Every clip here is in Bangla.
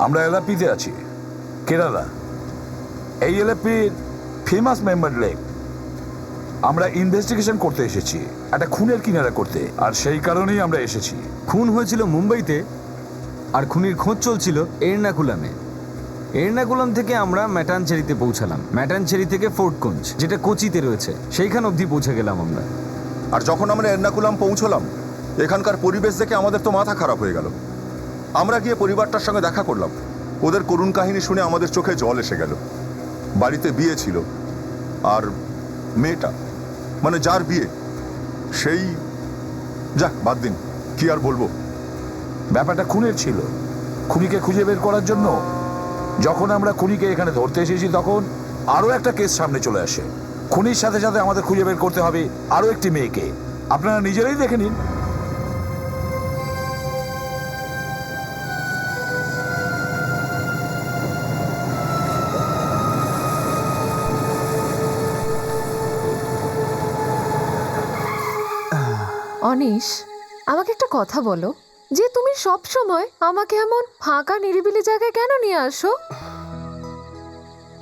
আমরা এলাপিতে আছি, কেরালা। এই এলাপির ফেমাস মেম্বার লেক। আমরা ইনভেস্টিগেশন করতে এসেছি, একটা খুনের কিনারা করতে, আর সেই কারণেই আমরা এসেছি। খুন হয়েছিল মুম্বাইতে, আর খুনির খোঁজ চলছিল এর্নাকুলামে। এর্নাকুলাম থেকে আমরা ম্যাটানচেরিতে পৌঁছালাম। ম্যাটানচেরি থেকে ফোর্ট কুঞ্জ, যেটা কোচিতে রয়েছে, সেইখান অবধি পৌঁছে গেলাম আমরা। আর যখন আমরা এর্নাকুলাম পৌঁছলাম, এখানকার পরিবেশ দেখে আমাদের তো মাথা খারাপ হয়ে গেল। আমরা গিয়ে পরিবারটার সঙ্গে দেখা করলাম। ওদের করুণ কাহিনী শুনে আমাদের চোখে জল এসে গেল। বাড়িতে বিয়ে ছিল, আর মেয়েটা, মানে যার বিয়ে, সেই, যাক বাদ দিন, কি আর বলবো। ব্যাপারটা খুনের ছিল। খুনিকে খুঁজে বের করার জন্য যখন আমরা খুনিকে এখানে ধরতে এসেছি, তখন আরও একটা কেস সামনে চলে আসে। খুনির সাথে সাথে আমাদের খুঁজে বের করতে হবে আরও একটি মেয়েকে। আপনারা নিজেরাই দেখে নিন। অনিশ, আমাকে একটা কথা বলো, যে তুমি সব সময় আমাকে এমন ফাঁকা নিরিবিলি জায়গায় কেন নিয়ে আসো?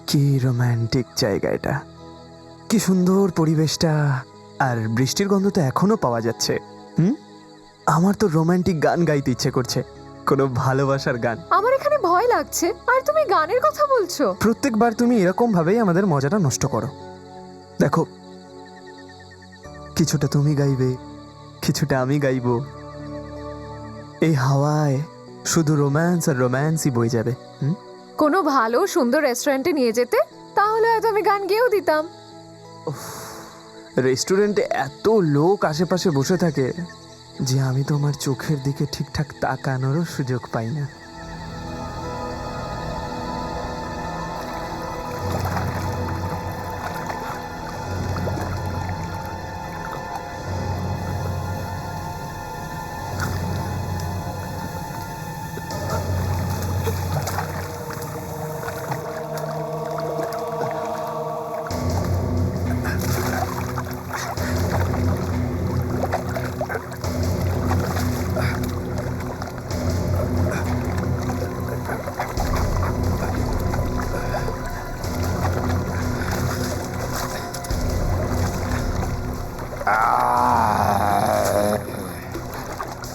কি রোমান্টিক জায়গা এটা, কি সুন্দর পরিবেশটা, আর বৃষ্টির গন্ধ তো এখনো পাওয়া যাচ্ছে। আমার তো রোমান্টিক গান গাইতে ইচ্ছে করছে, কোনো ভালোবাসার গান। আমার এখানে ভয় লাগছে, আর তুমি গানের কথা বলছো। প্রত্যেকবার তুমি এরকম ভাবেই আমাদের মজাটা নষ্ট করো। দেখো, কিছুটা তুমি গাইবে, কিছুটা আমি গাইবো। এই হাওয়ায় শুধু রোম্যান্স আর রোম্যান্সই বয়ে যাবে। কোনো ভালো সুন্দর রেস্টুরেন্টে নিয়ে যেতে, তাহলে হয়তো আমি গান গেয়েও দিতাম। রেস্টুরেন্টে এত লোক আশেপাশে বসে থাকে যে আমি তোমার চোখের দিকে ঠিকঠাক তাকানোরও সুযোগ পাই না।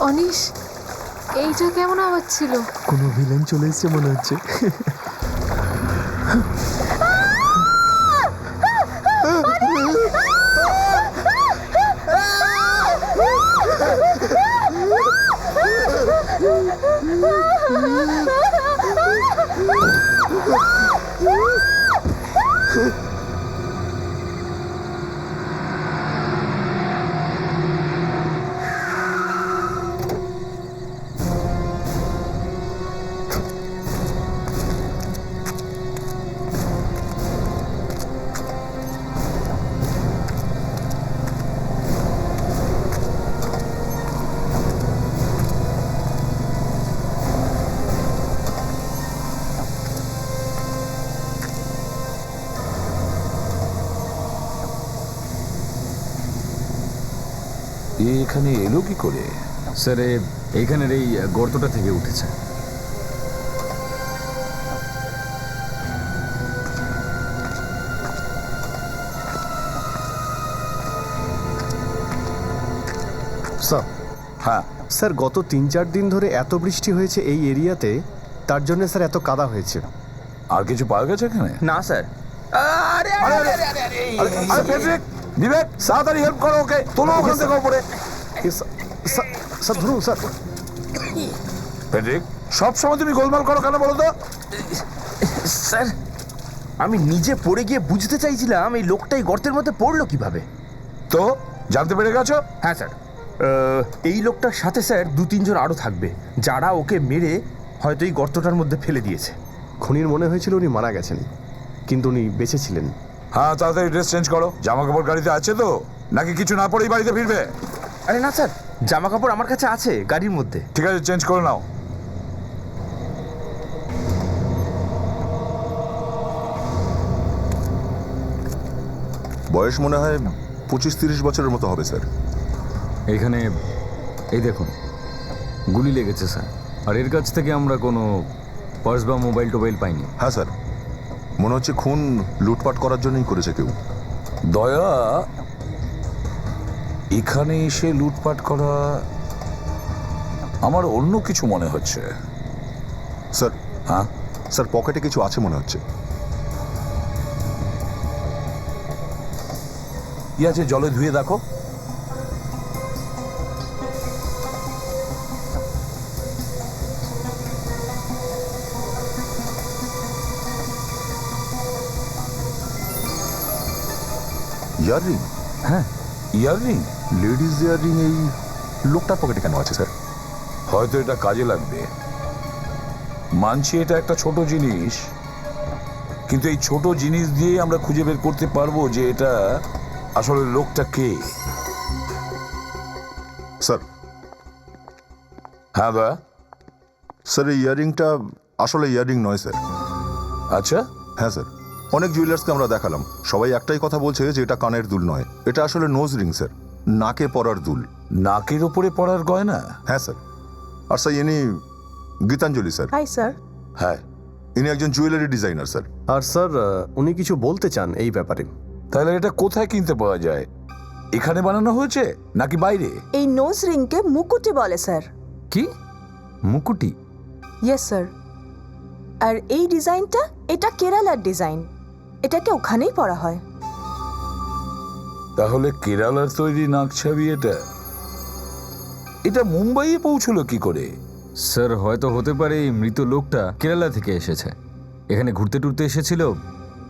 অনিশ, এইটা কেমন আওয়াজ ছিল? কোনো ভিলেন চলে এসছে মনে হচ্ছে। এখানে এলো কি করে? স্যার, এইখানের এই গর্তটা থেকে উঠেছে। স্যার, হ্যাঁ স্যার, গত 3-4 দিন ধরে এত বৃষ্টি হয়েছে এই এরিয়াতে, তার জন্য স্যার এত কাদা হয়েছে। আর কিছু পাওয়া গেছে এখানে? না স্যার। আরে ফেডরিক, বিবেক, তাড়াতাড়ি হেল্প করো ওকে, তোলো ওখান থেকে উপরে। স্যার ধরুন স্যার। ফেডরিক, সবসময় তুমি গোলমাল করো কেন বলো তো? স্যার, আমি নিজে পড়ে গিয়ে বুঝতে চাইছিলাম এই লোকটাই গর্তের মধ্যে পড়লো কিভাবে। তো জানতে পেরে গেছো? হ্যাঁ স্যার, এই লোকটার সাথে স্যার 2-3 জন আরও থাকবে, যারা ওকে মেরে হয়তো এই গর্তটার মধ্যে ফেলে দিয়েছে। খুনির মনে হয়েছিল উনি মারা গেছেন, কিন্তু উনি বেঁচে ছিলেন। হ্যাঁ, তাড়াতাড়ি ড্রেস চেঞ্জ করো। জামা কাপড় গাড়িতে আছে তো, নাকি কিছু না পরেই বাড়িতে ফিরবে? আরে না স্যার, জামা কাপড় আমার কাছে আছে গাড়ির মধ্যে। ঠিক আছে, চেঞ্জ করে নাও। বয়স মনে হয় 25-30 বছরের মতো হবে স্যার। এইখানে এই দেখুন, গুলি লেগেছে স্যার। আর এর কাছ থেকে আমরা কোনো পার্স বা মোবাইল টোবাইল পাইনি। হ্যাঁ স্যার, মনে হচ্ছে খুন লুটপাট করার জন্যই করেছে কেউ। দয়া, এখানে এসে লুটপাট করা আমার অন্য কিছু মনে হচ্ছে। স্যার, হ্যাঁ, স্যার পকেটে কিছু আছে মনে হচ্ছে। কি আছে জলে ধুয়ে দেখো। ইয়াররিং? হ্যাঁ, ইয়াররিং? লেডিস ইয়াররিং এই লোকটার পকেটে কেন আছে স্যার? হয়তো এটা কাজে লাগবে। মানছি এটা একটা ছোট জিনিস, কিন্তু এই ছোট জিনিস দিয়ে আমরা খুঁজে বের করতে পারবো যে এটা আসলে লোকটা কে। স্যার, হ্যাঁ দয়া। স্যার এই ইয়াররিংটা আসলে ইয়াররিং নয় স্যার। আচ্ছা, হ্যাঁ স্যার, অনেক জুয়েলার্সকে আমরা দেখালাম, সবাই একটাই কথা বলছে যে এটা কানের দুল নয়, এটা আসলে নোজ রিং স্যার, নাকে পরার দুল। নাকের ওপরে পড়ার গয়না? হ্যাঁ স্যার। আর স্যার ইনি গীতাঞ্জলি স্যার। Hi sir. হ্যাঁ, ইনি একজন জুয়েলারি ডিজাইনার স্যার। আর স্যার উনি কিছু বলতে চান এই ব্যাপারে। তাহলে এটা কোথায় কিনতে পাওয়া যায়? এখানে বানানো হয়েছে নাকি বাইরে? এই নোজ রিংকে মুকুটি বলে স্যার। কি মুকুটি? Yes sir. আর এই ডিজাইনটা, এটা কেরালার ডিজাইন, এটাকে ওখানেই পরা হয়। তাহলে কেরালার তৈরি নাকছাবি এটা। এটা মুম্বাইয়ে পৌঁছলো কি করে? স্যার হয়তো হতে পারে এই মৃত লোকটা কেরালা থেকে এসেছে, এখানে ঘুরতে টুরতে এসেছিল,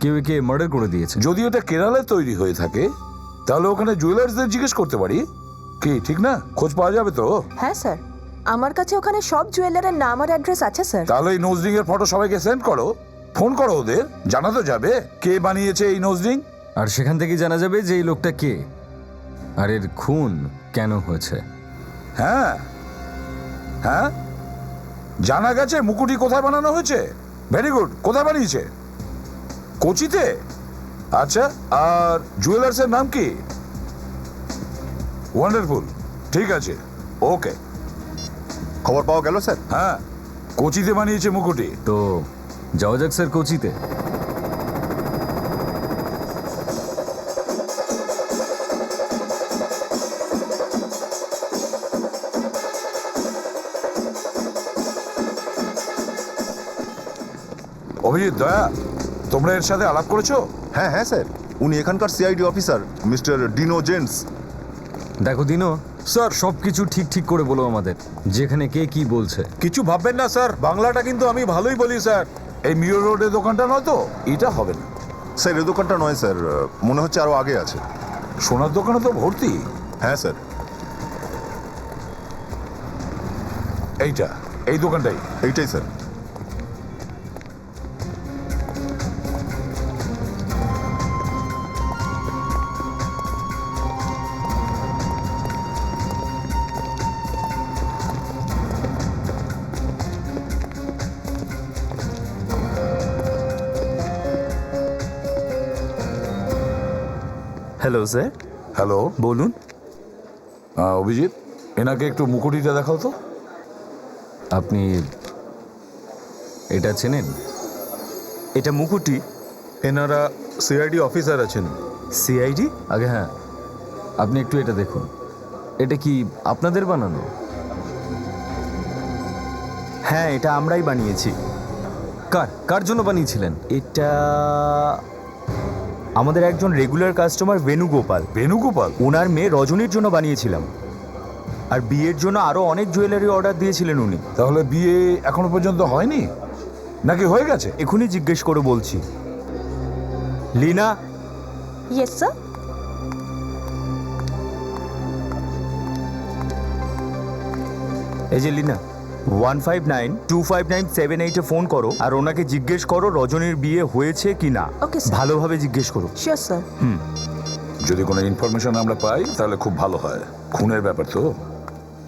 কেউ একে মার্ডার করে দিয়েছে। যদি এটা কেরালায় তৈরি হয়ে থাকে তাহলে ওখানে জুয়েলার্সদের জিজ্ঞেস করতে পারি, কি ঠিক না? খোঁজ পাওয়া যাবে তো? হ্যাঁ স্যার, আমার কাছে ওখানে সব জুয়েলারের নাম আর অ্যাড্রেস আছে স্যার। তাহলে এই নোজরিং এর ফটো সবাইকে সেন্ড করো, ফোন করো ওদের, জানা তো যাবে কে বানিয়েছে এই নোজরিং। আর সেখান থেকে জানা যাবে যে এই লোকটা কে আর এর খুন কেন হয়েছে। হ্যাঁ হ্যাঁ, জানা গেছে মুকুটি কোথায় বানানো হয়েছে। Very good. কোথায় বানিয়েছে? কোচিতে? আচ্ছা, আর জুয়েলার্সের নাম কি? ওয়ান্ডারফুল। ঠিক আছে, ওকে। খবর পাওয়া গেল স্যার? হ্যাঁ, কোচিতে বানিয়েছে মুকুটি। তো যাওয়া যাক স্যার কোচিতে। অভিজিৎ, দয়া, তোমরা এর সাথে আলাপ করেছো? হ্যাঁ হ্যাঁ স্যার, উনি এখানকার CID officer mister dino gents. দেখো দিনো, স্যার সব কিছু ঠিক ঠিক করে বলো আমাদের, যেখানে কে কি বলছে। কিছু ভাববেন না স্যার, বাংলাটা কিন্তু আমি ভালোই বলি স্যার। এই মিরর রোডের দোকানটা নয় তো? এটা হবে না স্যার, এই দোকানটা নয় স্যার, মনে হচ্ছে আরো আগে আছে। সোনার দোকানে তো ভর্তি। হ্যাঁ স্যার। এইটা, এই দোকানটাই। এইটাই স্যার। Hello sir. হ্যালো, বলুন। অভিজিৎ, এনাকে একটু মুকুটিটা দেখাও তো। আপনি এটা চেনেন? এটা মুকুটি? এনারা সিআইডি অফিসার আছেন। সিআইডি? আগে হ্যাঁ, আপনি একটু এটা দেখুন। এটা কি আপনাদের বানানো? হ্যাঁ, এটা আমরাই বানিয়েছি। কার কার জন্য বানিয়েছিলেন? এটা আমাদের একজন রেগুলার কাস্টমার বেণুগোপাল, বেণুগোপাল? ওনার মেয়ে রজনীর জন্য বানিয়েছিলাম। আর বিয়ের জন্য আরো অনেক জুয়েলারি অর্ডার দিয়েছিলেন উনি। তাহলে বিয়ে এখনো পর্যন্ত হয়নি নাকি হয়ে গেছে? এখনই জিজ্ঞেস করে বলছি। Lina, yes sir. এই যে লিনা, 15925978 ফোন করো আর ওনাকে জিজ্ঞেস করো রজনীর বিয়ে হয়েছে কি না। Okay, sir. ভালোভাবে জিজ্ঞেস করো। Sure sir. যদি কোনো ইনফরমেশন আমরা পাই তাহলে খুব ভালো হয়। খুনের ব্যাপার তো।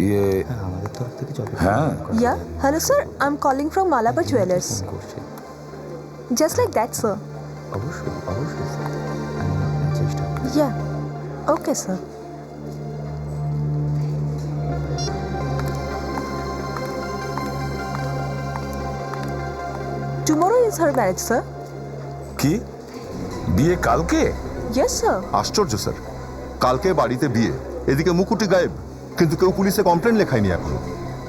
ইয়ে, আমাদের তরফ থেকে যত হ্যাঁ, yeah, hello sir, I am calling from Malabar Jewellers. Just like that sir. অবশ্যই অবশ্যই স্যার, আমি আপনার চেষ্টা করব। Yeah, okay sir. Tomorrow is her marriage sir. কি বিয়ে কালকে? Yes sir. আশ্চর্য স্যার, কালকে বাড়িতে বিয়ে, এদিকে মুকুটি গায়েব, কিন্তু কেউ পুলিশে কমপ্লেন লেখায়নি এখনো।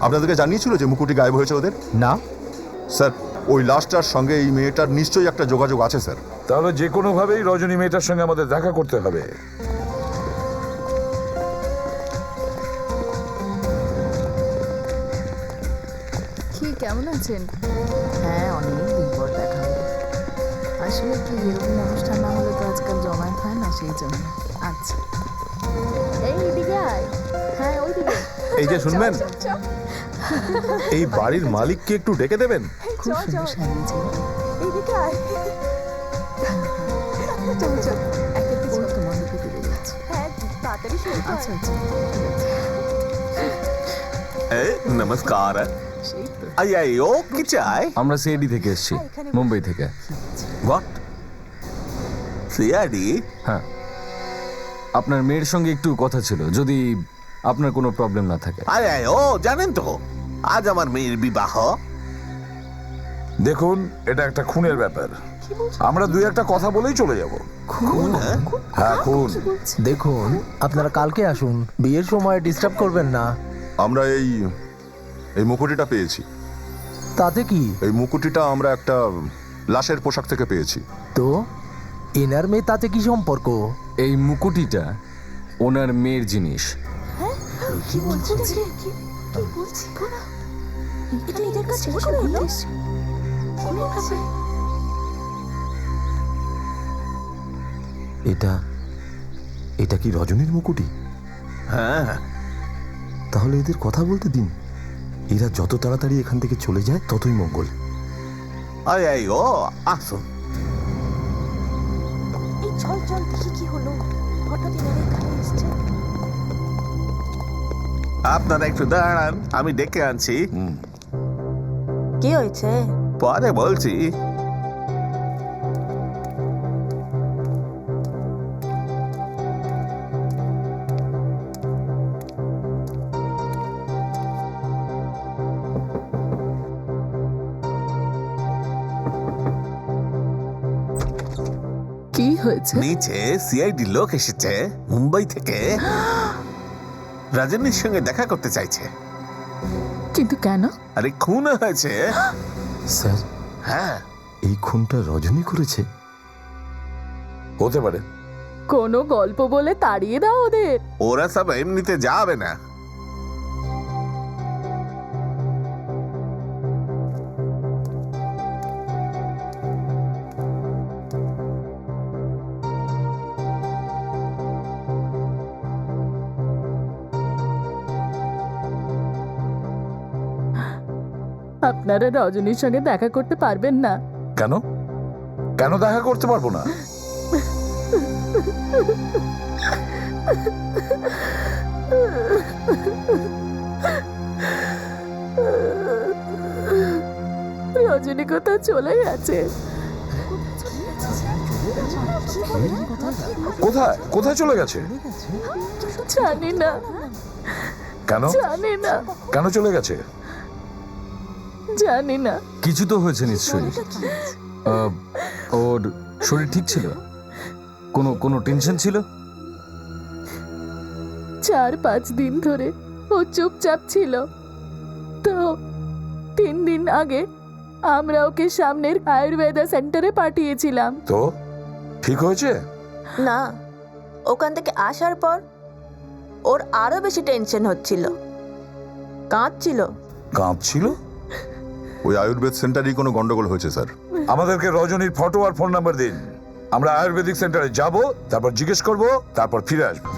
আপনাদেরকে জানিয়েছিল যে মুকুটি গায়েব হয়েছে ওদের? না, স্যার, ওই লাশটার সঙ্গে এই মেয়েটার নিশ্চয়ই একটা যোগাযোগ আছে স্যার। তাহলে যে কোনোভাবেই রজনী মেয়েটার সঙ্গে আমাদের দেখা করতে হবে। কি কেমন আছেন? হ্যাঁ, অনেক দিন পর দেখা হলো। আসলে কি এরকম অনুষ্ঠান না হলে তো আজকাল জমায়েত হয় না, সেই জন্য। আচ্ছা, এই এদিকে আয়। হ্যাঁ, ওইদিকে। এই যে শুনবেন, এই বাড়ির মালিককে একটু ডেকে দেবেন। খুব সুন্দর সাজিয়েছে। এইদিকে আয়। চল চল, একটা কিছু তোমার মুখে তুলে যাচ্ছে। হ্যাঁ, তাড়াতাড়ি শুরু কর। আচ্ছা আচ্ছা, নমস্কার। সেই তো। আইও কি চাই? আমরা সিআইডি থেকে এসেছি, মুম্বাই থেকে। হোয়াট? সিআইডি? হ্যাঁ, আপনার মেয়ের সঙ্গে একটু কথা ছিল, যদি আপনার কোনো প্রবলেম না থাকে। আইও জানেন তো আজ আমার মেয়ের বিবাহ। দেখুন, এটা একটা খুনের ব্যাপার। আমরা দুই একটা কথা বলেই চলে যাব। হ্যাঁ, খুন। দেখুন আপনারা কালকে আসুন, বিয়ের সময় ডিস্টার্ব করবেন না। আমরা এই মুকুটিটা পেয়েছি। তাতে কি? এই মুকুটিটা আমরা একটা লাশের পোশাক থেকে পেয়েছি। তো এনার মেয়ে তাতে কি সম্পর্ক? এই মুকুটিটা ওনার মেয়ের জিনিস। কি বলছিস রে? কি বলছিস? এটা এদের কাছে করে হলো? কোনের ব্যাপারে? এটা কি রজনীর মুকুটি? হ্যাঁ, তাহলে এদের কথা বলতে দিন। এরা যত তাড়াতাড়ি এখান থেকে চলে যায় ততই মঙ্গল। আইও আসুন। এই চল চল দেখি কি হলো, হঠাৎ এনারা এখানে এসছে। আপনারা একটু দাঁড়ান, আমি ডেকে আনছি। কি হয়েছে? পরে বলছি। কি হয়েছে? নিচে সিআইডি লোক এসেছে মুম্বাই থেকে, রজনীর সঙ্গে দেখা করতে চাইছে। কিন্তু কেন? আরে খুন হয়েছে। স্যার, হ্যাঁ, এই খুনটা রজনী করেছে? হতে পারে। কোনো গল্প বলে তাড়িয়ে দাও ওদের। ওরা সব এমনিতে যাবে না। আপনারা রজনীর সঙ্গে দেখা করতে পারবেন না? কেন? কেন দেখা করতে পারবো না? রজনী কোথাও চলে গেছে। কোথায় কোথায় চলে গেছে? জানি না, কেন? জানি না, কেন চলে গেছে? জানি না। কিছু তো হয়েছে নিশ্চয়ই। ওর শরীর ঠিক ছিল? কোনো টেনশন ছিল? 4-5 দিন ধরে ও চুপচাপ ছিল, তো 3 দিন আগে আমরা ওকে সামনের আয়ুর্বেদা সেন্টারে পাঠিয়েছিলাম। তো ঠিক হয়েছে? না, ওখান থেকে আসার পর ওর আরো বেশি টেনশন হচ্ছিল, কাঁদছিল। কাঁদছিল? ওই আয়ুর্বেদ সেন্টারেই কোনো গন্ডগোল হয়েছে স্যার। আমাদেরকে রজনীর ফটো আর ফোন নাম্বার দিন। আমরা আয়ুর্বেদিক সেন্টারে যাব, তারপর জিজ্ঞেস করব, তারপর ফিরে আসবো।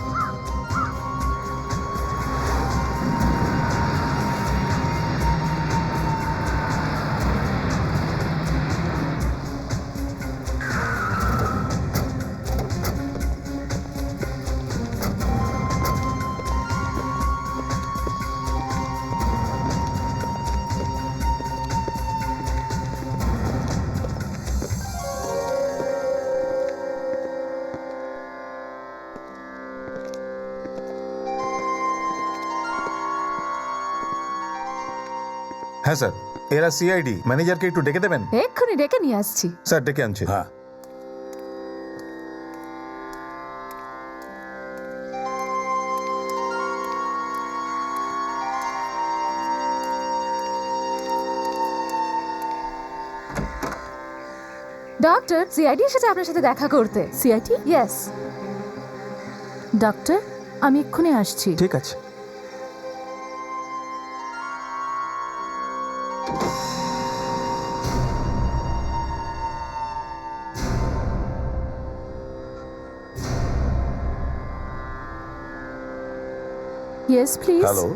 হ্যাঁ স্যার, এরা সিআইডি, ম্যানেজারকে একটু ডেকে দেবেন। এক্ষুনি ডেকে নিয়ে আসছি। স্যার ডেকে আনছি। হ্যাঁ, ডক্টর, সিআইডি এসেছে আপনার সাথে দেখা করতে। সিআইটি? ইয়েস। ডক্টর, আমি এক্ষুনি আসছি। ঠিক আছে। Yes please. হ্যালো।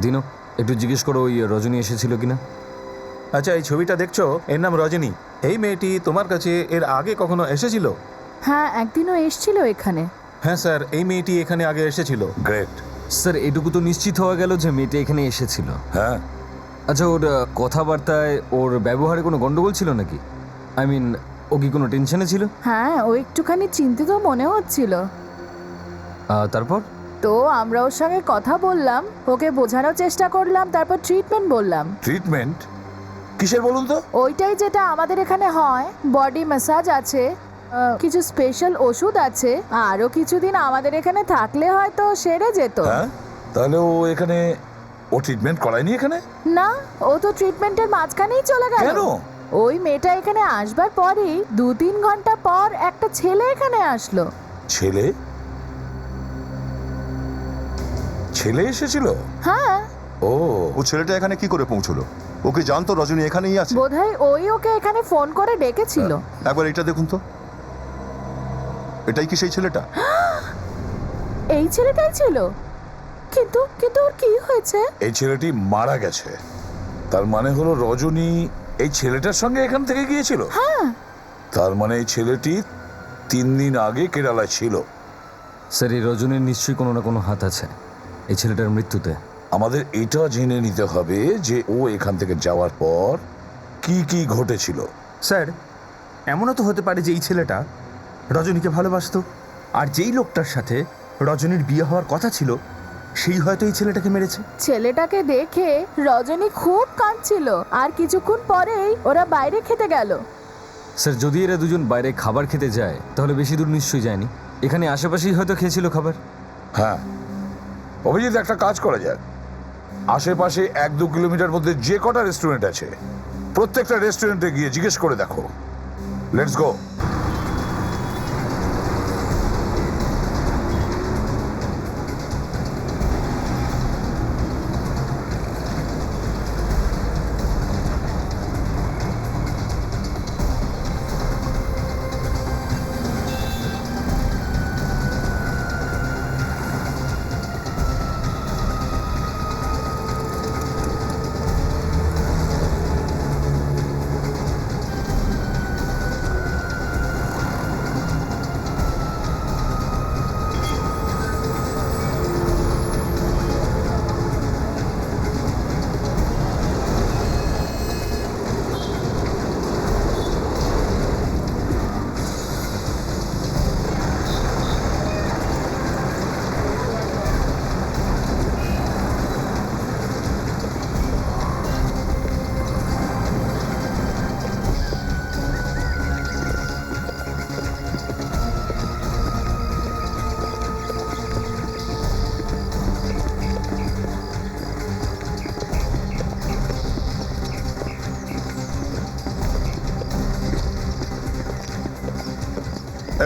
দিনো, একটু জিজ্ঞেস করো ওই রজনী এসেছিল কিনা। আচ্ছা, এই ছবিটা দেখছো, এর নাম রজনী। এই মেয়েটি তোমার কাছে এর আগে কখনো এসেছিল? হ্যাঁ, একদিনও এসেছিল এখানে। হ্যাঁ স্যার, এই মেয়েটি এখানে আগে এসেছিল। গ্রেট। স্যার এটুকু তো নিশ্চিত হওয়া গেল যে মেয়েটা এখানে এসেছিল। হ্যাঁ, আচ্ছা, ওর কথাবার্তায়, ওর ব্যবহারে কোনো গন্ডগোল ছিল নাকি? আই মিন, ও কি কোনো টেনশনে ছিল? হ্যাঁ, ও একটুখানি চিন্তিত মনে হচ্ছিল। তারপর? তো আমরা ওর সঙ্গে কথা বললাম, ওকে বোঝানোর চেষ্টা করলাম, তারপর ট্রিটমেন্ট বললাম। ট্রিটমেন্ট কিসের বলুন তো? ওইটাই যেটা আমাদের এখানে হয়। বডি ম্যাসাজ আছে, কিছু স্পেশাল ওষুধ আছে, আরও কিছুদিন আমাদের এখানে থাকলে হয়তো সেরে যেত। হ্যাঁ, তাহলে ও ট্রিটমেন্ট করায়নি এখানে? না, ও তো ট্রিটমেন্টের মাঝখানেই চলে গেল। কেন? ওই মেয়েটা এখানে আসবার পরই 2-3 ঘন্টা পর একটা ছেলে এখানে আসলো। ছেলে? ছেলে এসেছিল? হ্যাঁ, ও ছেলেটা এখানে কি করে পৌঁছলো? ওকে জানতো রজনী এখানেই আছে? বোধহয় ওই ওকে এখানে ফোন করে ডেকেছিল। একবার এটা দেখুন তো, এটাই কি সেই ছেলেটা? এই ছেলেটাই ছিল। কিন্তু কিন্তু ওর কি হয়েছে? এই ছেলেটি মারা গেছে। তার মানে হলো রজনী এই ছেলেটার সঙ্গে এখান থেকে গিয়েছিল। হ্যাঁ, তার মানে এই ছেলেটি 3 দিন আগে কেরালায় ছিল। স্যার এই রজনীর নিশ্চয়ই কোনো না কোনো হাত আছে এই ছেলেটার মৃত্যুতে। আমাদের এটা জেনে নিতে হবে যে ও এখান থেকে যাওয়ার পর কি কি ঘটেছিল। স্যার, এমনও তো হতে পারে যে এই ছেলেটা রজনীকে ভালোবাসতো, আর যেই লোকটার সাথে রজনীর বিয়ে হওয়ার কথা ছিল সেই হয়তো এই ছেলেটাকে মেরেছে। ছেলেটাকে দেখে রজনী খুব কাঁদছিল, আর কিছুক্ষণ পরেই ওরা বাইরে খেতে গেল। স্যার যদি এরা দুজন বাইরে খাবার খেতে যায় তাহলে বেশি দূর নিশ্চয়ই যায়নি, এখানে আশেপাশেই হয়তো খেয়েছিল খাবার। হ্যাঁ, অভিজিৎ, একটা কাজ করা যাক। আশেপাশে 1-2 কিলোমিটার মধ্যে যে কটা রেস্টুরেন্ট আছে প্রত্যেকটা রেস্টুরেন্টে গিয়ে জিজ্ঞেস করে দেখো। Let's go.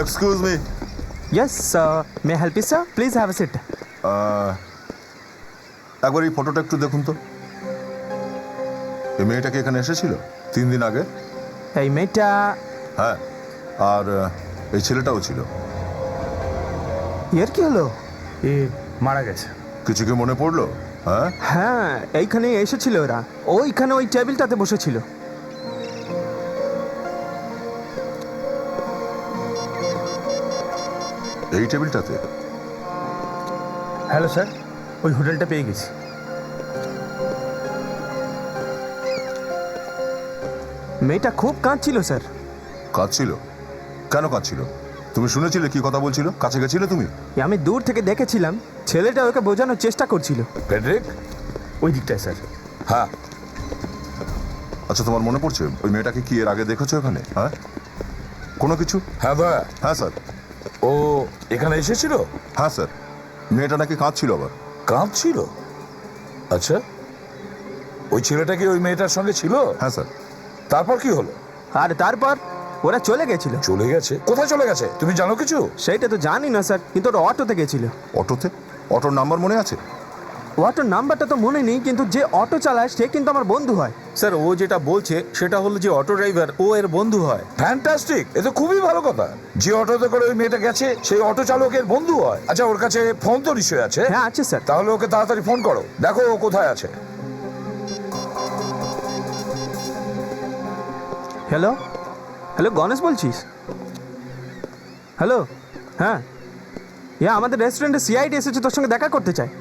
Excuse me. Yes, may help you sir? Please have a seat. একবার এই ফটোটা একটু দেখুন তো। এই মেয়েটা কি এখানে এসেছিল 3 দিন আগে? এই মেয়েটা? হ্যাঁ, আর এই ছেলেটাও ছিল। এর কি হলো? এ মারা গেছে। কিছু কি মনে পড়লো? হ্যাঁ, হ্যাঁ, এইখানে এসেছিল ওরা। ওইখানে ওই টেবিলটাতে বসেছিল। এই টেবিলটাতে? হ্যালো স্যার, ওই হোটেলটা পেয়ে গেছি। মেয়েটা খুব কাঁদছিল স্যার। কাঁদছিল? কেন কাঁদছিল? তুমি শুনেছিলে কি কথা বলছিল? কাছে গেছিলে তুমি? আমি দূর থেকে দেখেছিলাম, ছেলেটা ওকে বোঝানোর চেষ্টা করছিল। ফেডরিক? ওই দিকটায় স্যার। হ্যাঁ, আচ্ছা, তোমার মনে পড়ছে ওই মেয়েটাকে কি এর আগে দেখেছো এখানে? হ্যাঁ, কোনো কিছু? হ্যাঁ দয়া, হ্যাঁ স্যার। ও এখানে এসেছিল? হ্যাঁ স্যার, মেয়েটা নাকি কাঁদছিল আবার। কাঁদছিল? আচ্ছা, ওই ছেলেটা কি ওই মেয়েটার সঙ্গে ছিল? হ্যাঁ স্যার। তারপর কি হলো? আর তারপর ওরা চলে গেছিল। চলে গেছে? কোথায় চলে গেছে তুমি জানো কিছু? সেইটা তো জানি না স্যার, কিন্তু ওরা অটোতে গেছিল। অটোতে? অটোর নাম্বার মনে আছে? অটোর নাম্বারটা তো মনে নেই, কিন্তু যে অটো চালায় সে কিন্তু আমার বন্ধু হয়। স্যার ও যেটা বলছে সেটা হলো যে অটো ড্রাইভার ও এর বন্ধু হয়। ফ্যান্টাস্টিক, এ তো খুবই ভালো কথা। যে অটোতে করে ওই মেয়েটা গেছে সেই অটো চালকের বন্ধু হয়। আচ্ছা, ওর কাছে ফোন তো নিশ্চয়ই আছে? হ্যাঁ আছে স্যার। তাহলে ওকে তাড়াতাড়ি ফোন করো, দেখো ও কোথায় আছে। হ্যালো হ্যালো, গণেশ বলছিস? হ্যালো, হ্যাঁ আমাদের রেস্টুরেন্টে সিআইডি এসেছে, তোর সঙ্গে দেখা করতে চায়।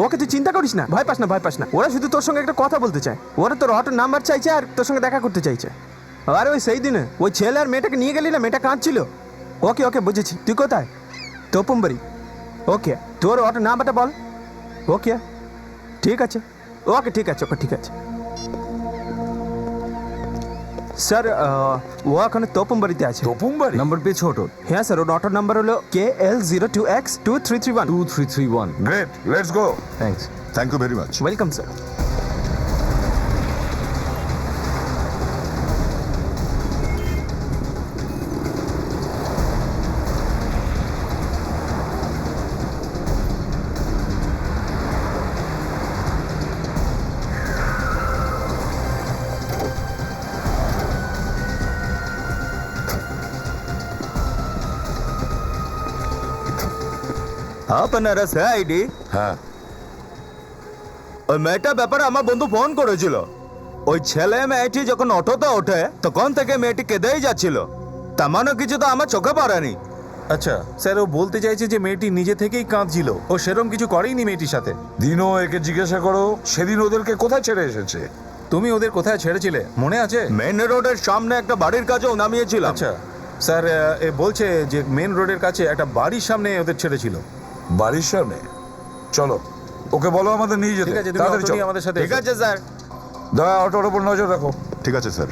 ওকে তুই চিন্তা করিস না, ভয় পাস না, ভয় পাস না। ওরা শুধু তোর সঙ্গে একটা কথা বলতে চায়। ওরা তোর অটোর নাম্বার চাইছে আর তোর সঙ্গে দেখা করতে চাইছে। আর ওই সেই দিনে ওই ছেলে আর মেয়েটাকে নিয়ে গেলি না, মেয়েটা কাঁদছিল। ওকে ওকে বুঝেছি। তুই কোথায়? তোপুমবাড়ি। ওকে, তোর অটোর নাম্বারটা বল। ওকে ঠিক আছে, ওকে ঠিক আছে, ওকে ঠিক আছে স্যার। ও এখন তোপুমবাড়িতে আছে। তোপুমবাড়ি? নাম্বার পেয়েছো অটোর? হ্যাঁ স্যার, ওর অটোর নাম্বার হলো KL02X2331। 2331। Great, let's go. Thanks. Thank you very much. Welcome sir. আপনারা সিআইডি? হ্যাঁ, ওই মেয়েটার ব্যাপারে আমার বন্ধু ফোন করেছিল। ওই ছেলে মেয়েটি যখন অটোতে ওঠে তখন থেকে মেয়েটি কেঁদেই যাচ্ছিল। তেমনও কিছু তো আমার চোখে পড়েনি। আচ্ছা স্যার, ও বলতে চাইছে যে মেয়েটি নিজে থেকেই কাঁদছিল, ও সেরকম কিছু করেইনি মেয়েটির সাথে। দিনও একে জিজ্ঞাসা করো সেদিন ওদেরকে কোথায় ছেড়ে এসেছে। তুমি ওদের কোথায় ছেড়েছিলে মনে আছে? মেন রোডের সামনে একটা বাড়ির কাছেও নামিয়েছিলাম। আচ্ছা স্যার, এ বলছে যে মেন রোডের কাছে একটা বাড়ির সামনে ওদের ছেড়েছিল। বাড়ির সামনে? চলো, ওকে বলো আমাদের নিয়ে যেতে। ঠিক আছে, তুমি তাড়াতাড়ি অটো চলো। নিয়ে আমাদের সাথে ঠিক এসো। আছে স্যার। দয়া, অটোর ওপর নজর রাখো। ঠিক আছে স্যার।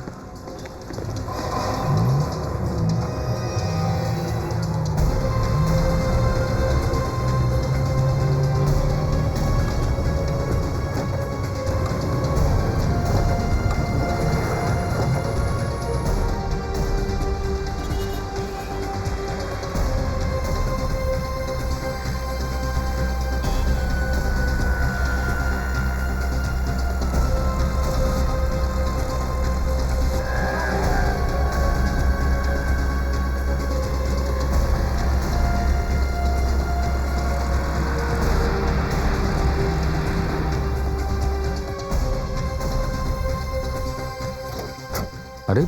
আরে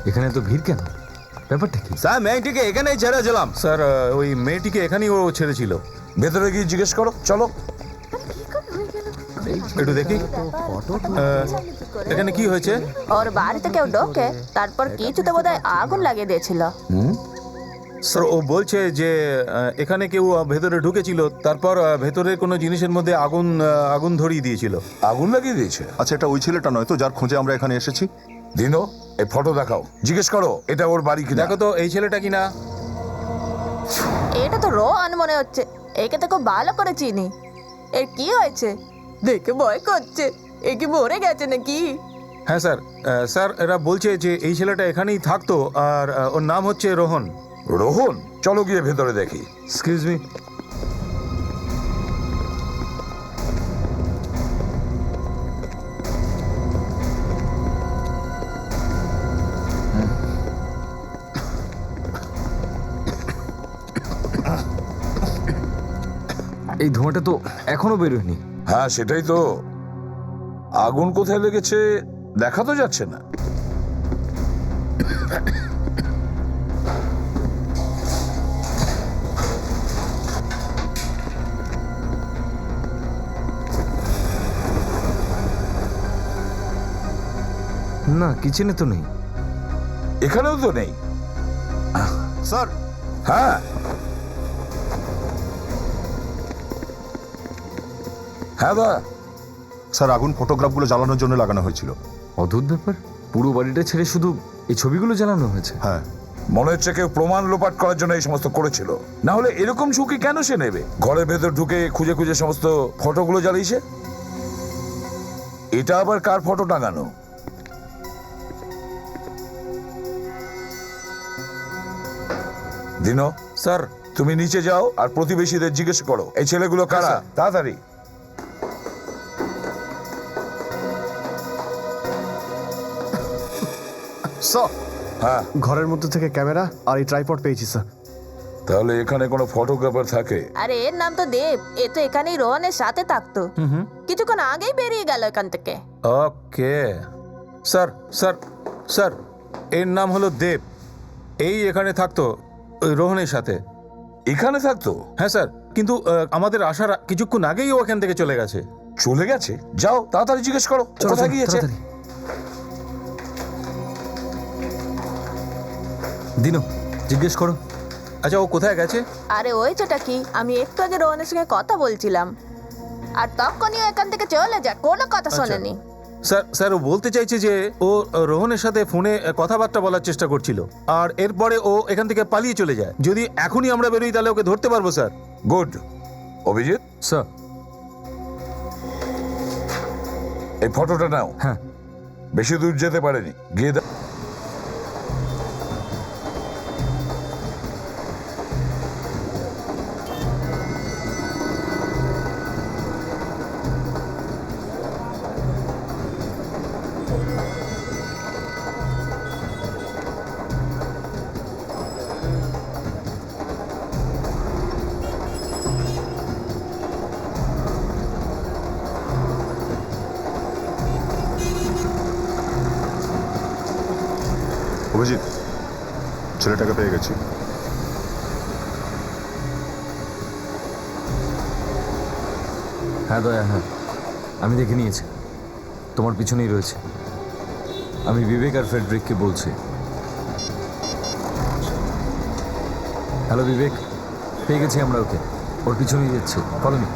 এখানে তো ভিড় কেন? ব্যাপারটা কি? স্যার মেয়েটিকে এখানেই ছেড়েছিলাম। স্যার, ওই মেয়েটিকে এখানেই ও ছেড়েছিল। ভেতরে গিয়ে জিজ্ঞেস করো, চলো। একটু দেখি এখানে কি হয়েছে। ওর বাড়িতে কেউ ঢোকে, তারপর কিছুতে বোধহয় আগুন লাগিয়ে দিয়েছিল। স্যার, ও বলছে যে এখানে কেউ ভেতরে ঢুকেছিল, তারপর ভেতরে কোনো জিনিসের মধ্যে আগুন ধরিয়ে দিয়েছিল। আগুন লাগিয়ে দিয়েছে? আচ্ছা, এটা ওই ছেলেটা নয় তো যার খোঁজে আমরা এখানে এসেছি? দিনো, এই ফটো দেখাও, জিজ্ঞেস করো এটা ওর বাড়ি কিনা। দেখো তো এই ছেলেটা কিনা। এটা তো রোহন মনে হচ্ছে, একে তো খুব ভালো করে চিনি। এর কি হয়েছে? দেখে ভয় করছে। এ কি মরে গেছে নাকি? হ্যাঁ স্যার, স্যার এরা বলছে যে এই ছেলেটা এখানেই থাকতো আর ওর নাম হচ্ছে রোহন। রোহন? চলো গিয়ে ভেতরে দেখি। Excuse me. এই ধোঁয়াটা তো এখনো বেরোয়নি। হ্যাঁ সেটাই তো, আগুন কোথায় লেগেছে দেখা তো যাচ্ছে না। না, কিচেনে তো নেই। এখানেও তো নেই। স্যার। হ্যাঁ, হ্যাঁ দা। স্যার, আগুন ফটোগ্রাফগুলো জ্বালানোর জন্য লাগানো হয়েছিল। অদ্ভুত ব্যাপার, পুরো বাড়িটা ছেড়ে শুধু এই ছবিগুলো জ্বালানো হয়েছে। হ্যাঁ, মনে হচ্ছে কেউ প্রমাণ লোপাট করার জন্য এই সমস্ত করেছিল, না হলে এরকম ঝুঁকি কেন সে নেবে? ঘরের ভেতর ঢুকে খুঁজে খুঁজে সমস্ত ফটোগুলো জ্বালিয়েছে। এটা আবার কার ফটো টাঙানো? দিনো, স্যার, তুমি নিচে যাও আর প্রতিবেশীদের জিজ্ঞেস করো এই ছেলেগুলো কারা। স্যার। তাড়াতাড়ি। স্যার, হ্যাঁ, ঘরের মধ্যে থেকে ক্যামেরা আর এই ট্রাইপড পেয়েছি স্যার। তাহলে এখানে কোনো ফটোগ্রাফার থাকে? আরে এর নাম তো দেব, এ তো এখানেই রোহনের সাথে থাকতো, কিছুক্ষণ আগেই বেরিয়ে গেল এখান থেকে। ওকে স্যার, স্যার, স্যার, এর নাম হলো দেব। এই এখানে থাকতো ওই রোহনের সাথে। এখানে থাকতো? হ্যাঁ স্যার, কিন্তু আমাদের আসার কিছুক্ষণ আগেই ও এখান থেকে চলে গেছে। চলে গেছে? যাও তাড়াতাড়ি জিজ্ঞেস করো চলো, কোথায় চলো, গিয়েছে। তাড়াতাড়ি। দিনো, জিজ্ঞেস করো। আচ্ছা, ও কোথায় গেছে? আরে ওইটা কি, আমি একটু আগে রোহনের সঙ্গে কথা বলছিলাম আর তখনই ও এখান থেকে চলে যায়, কোনো কথা শোনেনি। স্যার, স্যার, ও বলতে চাইছে যে ও রোহনের সাথে ফোনে কথাবার্তা বলার চেষ্টা করছিল আর এরপরে ও এখান থেকে পালিয়ে চলে যায়। যদি এখনই আমরা বেরোই তাহলে ওকে ধরতে পারবো স্যার। গুড। অভিজিৎ, স্যার। এই ফটোটা নাও। হ্যাঁ। বেশি দূর যেতে পারেনি, গিয়ে দাও। অভিজিৎ, ছেলেটাকে পেয়ে গেছি। হ্যাঁ দয়া, হ্যাঁ আমি দেখে নিয়েছি, তোমার পিছনেই রয়েছে। আমি বিবেক আর ফ্রেডরিককে বলছি। হ্যালো বিবেক, পেয়ে গেছি আমরা ওকে, ওর পিছনেই যাচ্ছি, ফলো মি।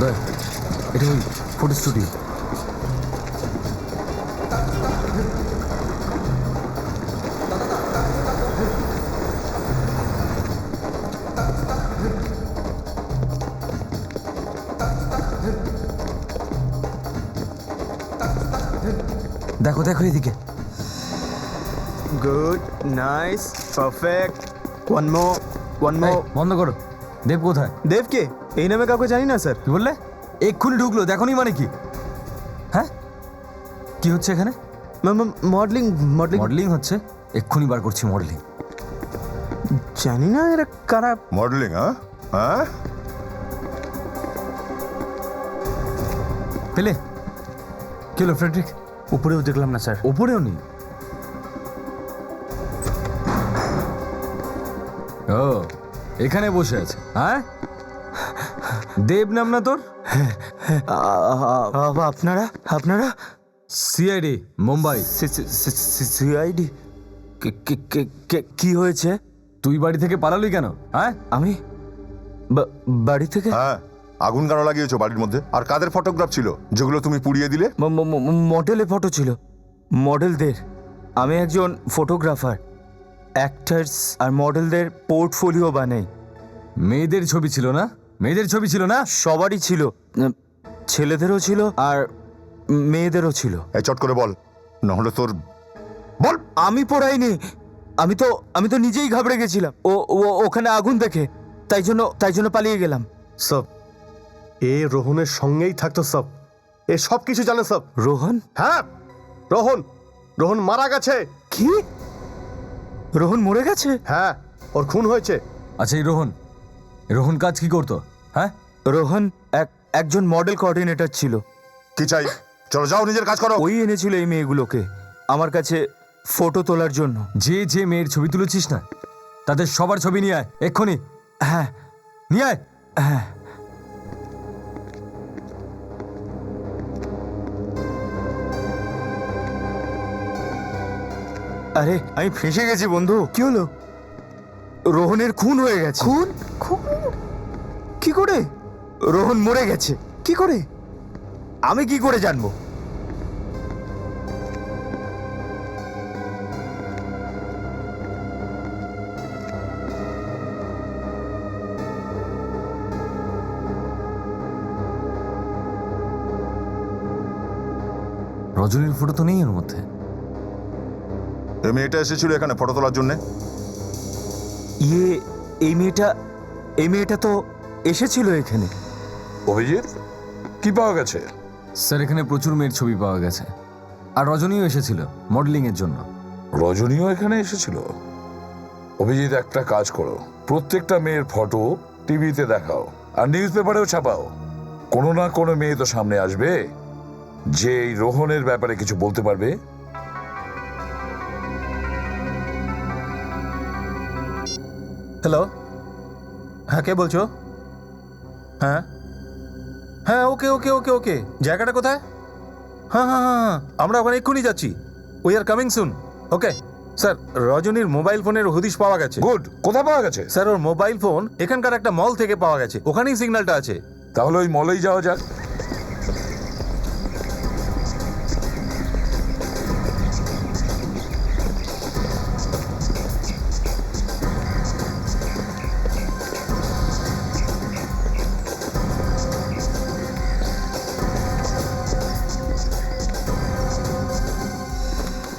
দয়া, এটা ওই ফটো স্টুডিও। দেখো দেখো এদিকে। Good, nice, perfect. One more, one এই, মোর। বন্ধ করো। দেব কোথায়? দেবকে এই নামে কাউকে জানি না স্যার। কি বললে? এক্ষুনি ঢুকলো, দেখোনি মানে কি? হ্যাঁ, কি হচ্ছে এখানে? Modelling, modelling. মডেলিং হচ্ছে? এক্ষুনি বার করছি মডেলিং। জানি না এরা কারা। মডেলিং? হ্যাঁ, হ্যাঁ। পেলে? কি হলো ফ্রেডরিক? উপরেও দেখলাম না স্যার। ওপরেও নেই? ও, এখানে বসে আছে? হ্যাঁ, দেব নাম না তোর? আপনারা আপনারা সিআইডি মুম্বাই। সিআইডি কি হয়েছে? তুই বাড়ি থেকে পালালি কেন? হ্যাঁ, আমি বাড়ি থেকে? হ্যাঁ, আগুন কেন লাগিয়েছো বাড়ির মধ্যে? আর কাদের ফটোগ্রাফ ছিল যেগুলো তুমি পুড়িয়ে দিলে? মডেলের ফটো ছিল, মডেলদের। আমি একজন ফটোগ্রাফার, অ্যাক্টার্স আর মডেলদের পোর্টফোলিও বানাই। মেয়েদের ছবি ছিল না? মেয়েদের ছবি ছিল না? সবারই ছিল, ছেলেদেরও ছিল আর মেয়েদেরও ছিল। এই চট করে বল, নাহলে তোর বল। আমি পড়াইনি, আমি তো নিজেই ঘাবড়ে গেছিলাম ও ওখানে আগুন দেখে, তাই জন্য পালিয়ে গেলাম। সব এ রোহনের সঙ্গেই থাকতো সব, এ সব কিছু জানে সব। রোহন? হ্যাঁ, রোহন মারা গেছে। কি? রোহন মরে গেছে? হ্যাঁ, ওর খুন হয়েছে। আচ্ছা, এই রোহন কাজ কি করতো? হ্যাঁ, রোহন একজন মডেল কোঅর্ডিনেটর ছিল। কি চাই? চলো যাও, নিজের কাজ করো। ওই এনেছিল এই মেয়েগুলোকে আমার কাছে ফটো তোলার জন্য। যে মেয়ের ছবি তুলেছিস না, তাদের সবার ছবি নিয়ে আয় এক্ষুনি। হ্যাঁ, নিয়ে আয়। হ্যাঁ। আরে, আমি ফেঁসে গেছি বন্ধু। কি হলো? রোহনের খুন হয়ে গেছে। খুন? কি করে? রোহন মরে গেছে। কি করে? আমি কি করে জানবো? রজনীর ফটো তো নেই এর মধ্যে। এই মেয়েটা এসেছিল এখানে ফটো তোলার জন্য। এই মেয়েটা তো এসেছিল এখানে। অভিজিৎ, কি পাওয়া গেছে? স্যার, এখানে প্রচুর মেয়ের ছবি পাওয়া গেছে, আর রজনীও এসেছিল মডেলিং এর জন্য। রজনীও এখানে এসেছিল? অভিজিৎ, একটা কাজ করো, প্রত্যেকটা মেয়ের ফটো টিভিতে দেখাও আর নিউজ পেপারেও ছাপাও। কোনো না কোনো মেয়ে তো সামনে আসবে যে এই রোহনের ব্যাপারে কিছু বলতে পারবে। হ্যালো, হ্যাঁ, কে বলছো? হ্যাঁ হ্যাঁ, ওকে ওকে ওকে ওকে জায়গাটা কোথায়? হ্যাঁ হ্যাঁ হ্যাঁ হ্যাঁ, আমরা ওখানে এক্ষুনি যাচ্ছি। We are coming soon. Okay sir, রজনীর মোবাইল ফোনের হদিশ পাওয়া গেছে। গুড। কোথায় পাওয়া গেছে? স্যার, ওর মোবাইল ফোন এখানকার একটা মল থেকে পাওয়া গেছে, ওখানেই সিগন্যালটা আছে। তাহলে ওই মলেই যাওয়া যাক।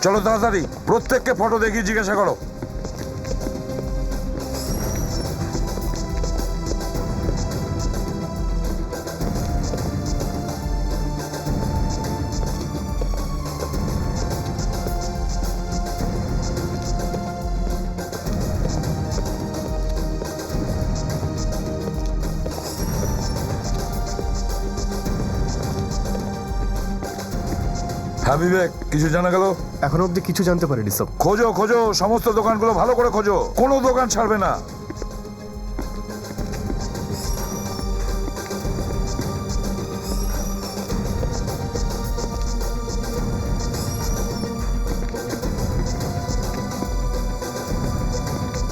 চলো তাড়াতাড়ি, প্রত্যেককে ফটো দেখিয়ে জিজ্ঞাসা করো। হ্যাঁ বিবেক, কিছু জানা গেল? এখন অব্দি কিছু জানতে পারিনি সব। খোঁজো খোঁজো, সমস্ত দোকানগুলো ভালো করে খোঁজো, কোনো দোকান ছাড়বে না।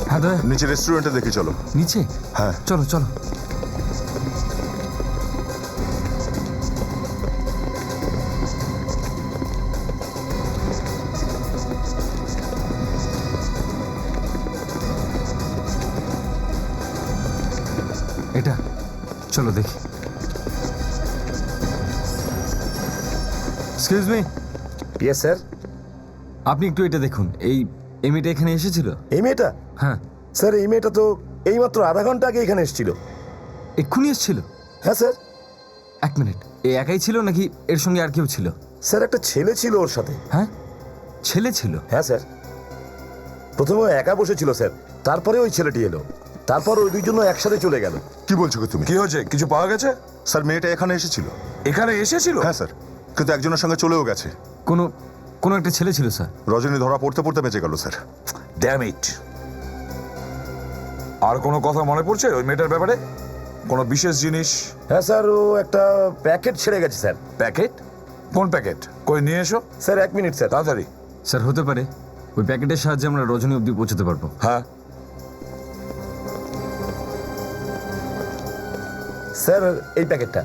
হ্যাঁ দাদা, নিচে রেস্টুরেন্টে দেখি, চলো। নিচে? হ্যাঁ চলো চলো। এটা চলো দেখি। Excuse me. Yes sir. আপনি একটু এটা দেখুন, এই মেয়েটা এখানে এসেছিল? এই মেয়েটা? হ্যাঁ স্যার, এই মেয়েটা তো এইমাত্র আধা ঘন্টা আগে এখানে এসেছিল। এক্ষুনি এসেছিল? হ্যাঁ স্যার। এক মিনিট, এ একাই ছিল নাকি এর সঙ্গে আর কেউ ছিল? স্যার, একটা ছেলে ছিল ওর সাথে। হ্যাঁ, ছেলে ছিল? হ্যাঁ স্যার। প্রথমে ও একা বসেছিল স্যার, তারপরে ওই ছেলেটি এলো, তারপর ওই দুইজন একসাথে চলে গেল। কি বলছো কি তুমি? কি হয়েছে? কিছু পাওয়া গেছে? স্যার, মেয়েটা এখানে এসেছিল। এখানে এসেছিল? হ্যাঁ স্যার, কিন্তু একজনের সঙ্গে চলেও গেছে। কোনো একটা ছেলে ছিল স্যার। রজনী ধরা পড়তে পড়তে বেঁচে গেল স্যার। Damn it. আর কোনো কথা মনে পড়ছে ওই মেয়েটার ব্যাপারে? কোনো বিশেষ জিনিস? হ্যাঁ স্যার, ও একটা প্যাকেট ছেড়ে গেছে স্যার। প্যাকেট? কোন প্যাকেট? কই নিয়ে এসো। Sir 1 minute sir. তাড়াতাড়ি। স্যার হতে পারে ওই প্যাকেটের সাহায্যে আমরা রজনী অবধি পৌঁছতে পারবো। হ্যাঁ, স্যার এই প্যাকেটটা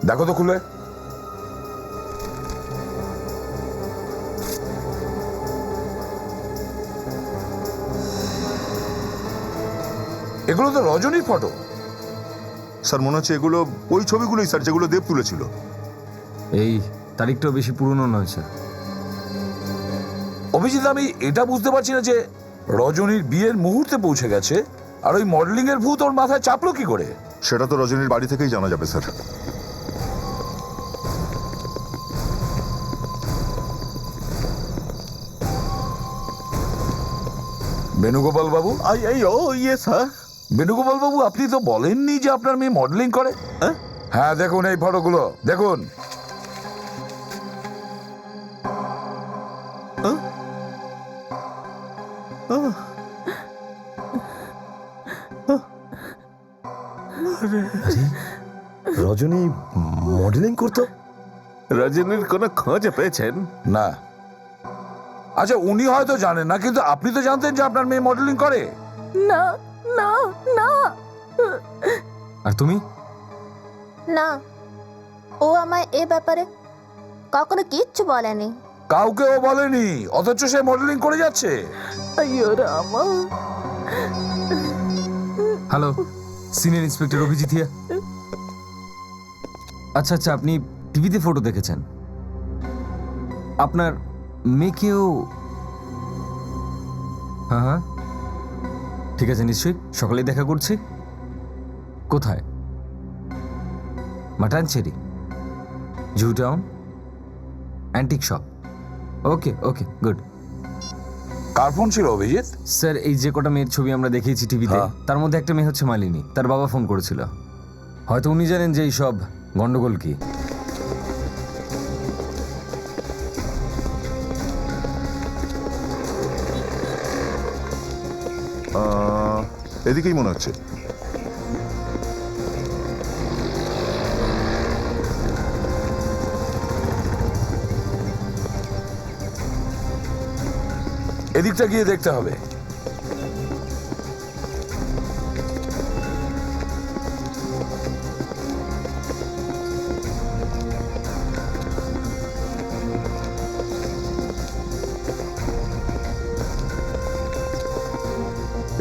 দেখো তো খুলে। এগুলো তো রজনীর ফটো। স্যার মনে হচ্ছে এগুলো ওই ছবিগুলোই স্যার যেগুলো দেব তুলেছিল। এই তারিখটাও বেশি পুরনো নয় স্যার। অভিজিৎ, আমি এটা বুঝতে পারছি না যে রজনীর বিয়ের মুহূর্তে পৌঁছে গেছে আর ওই মডেলিং এর ভূত ওর মাথায় চাপলো কি করে? সেটা তো রজনীর বাড়ি থেকেই জানা যাবে স্যার। বেণুগোপাল বাবু, ইয়ে স্যার। বেণুগোপাল বাবু, আপনি তো বলেননি যে আপনার মেয়ে মডেলিং করে। হ্যাঁ দেখুন এই ফটোগুলো দেখুন। রজনী মডেলিং করতো? রজনীর কোনো খোঁজ পেয়েছেন? না। আচ্ছা, উনি হয়তো জানেন না, কিন্তু আপনি তো জানতেন যে আপনার মেয়ে মডেলিং করে। না না না আর তুমি? না, ও আমায় এ ব্যাপারে কখনো কিচ্ছু বলেনি। কাউকেও বলেনি, অথচ সে মডেলিং করে যাচ্ছে। আইয়ো রামা। হ্যালো, সিনিয়র ইন্সপেক্টর অভিজিৎ হিয়া। আচ্ছা আচ্ছা, আপনি টিভিতে ফটো দেখেছেন? আপনার মেয়েকেও? হ্যাঁ হ্যাঁ, ঠিক আছে, নিশ্চয়ই সকালেই দেখা করছি। কোথায়? মাটানচেরি, জু টাউন, অ্যান্টিক শপ। ওকে ওকে, গুড। কার ফোন ছিল অভিজিৎ? স্যার, এই যে কটা মেয়ের ছবি আমরা দেখিয়েছি টিভিতে, হ্যাঁ। তার মধ্যে একটা মেয়ে হচ্ছে মালিনী। তার বাবা ফোন করেছিল। হয়তো উনি জানেন যে এই সব গন্ডগোল কি। এদিকেই মনে হচ্ছে। এদিকটা গিয়ে দেখতে হবে।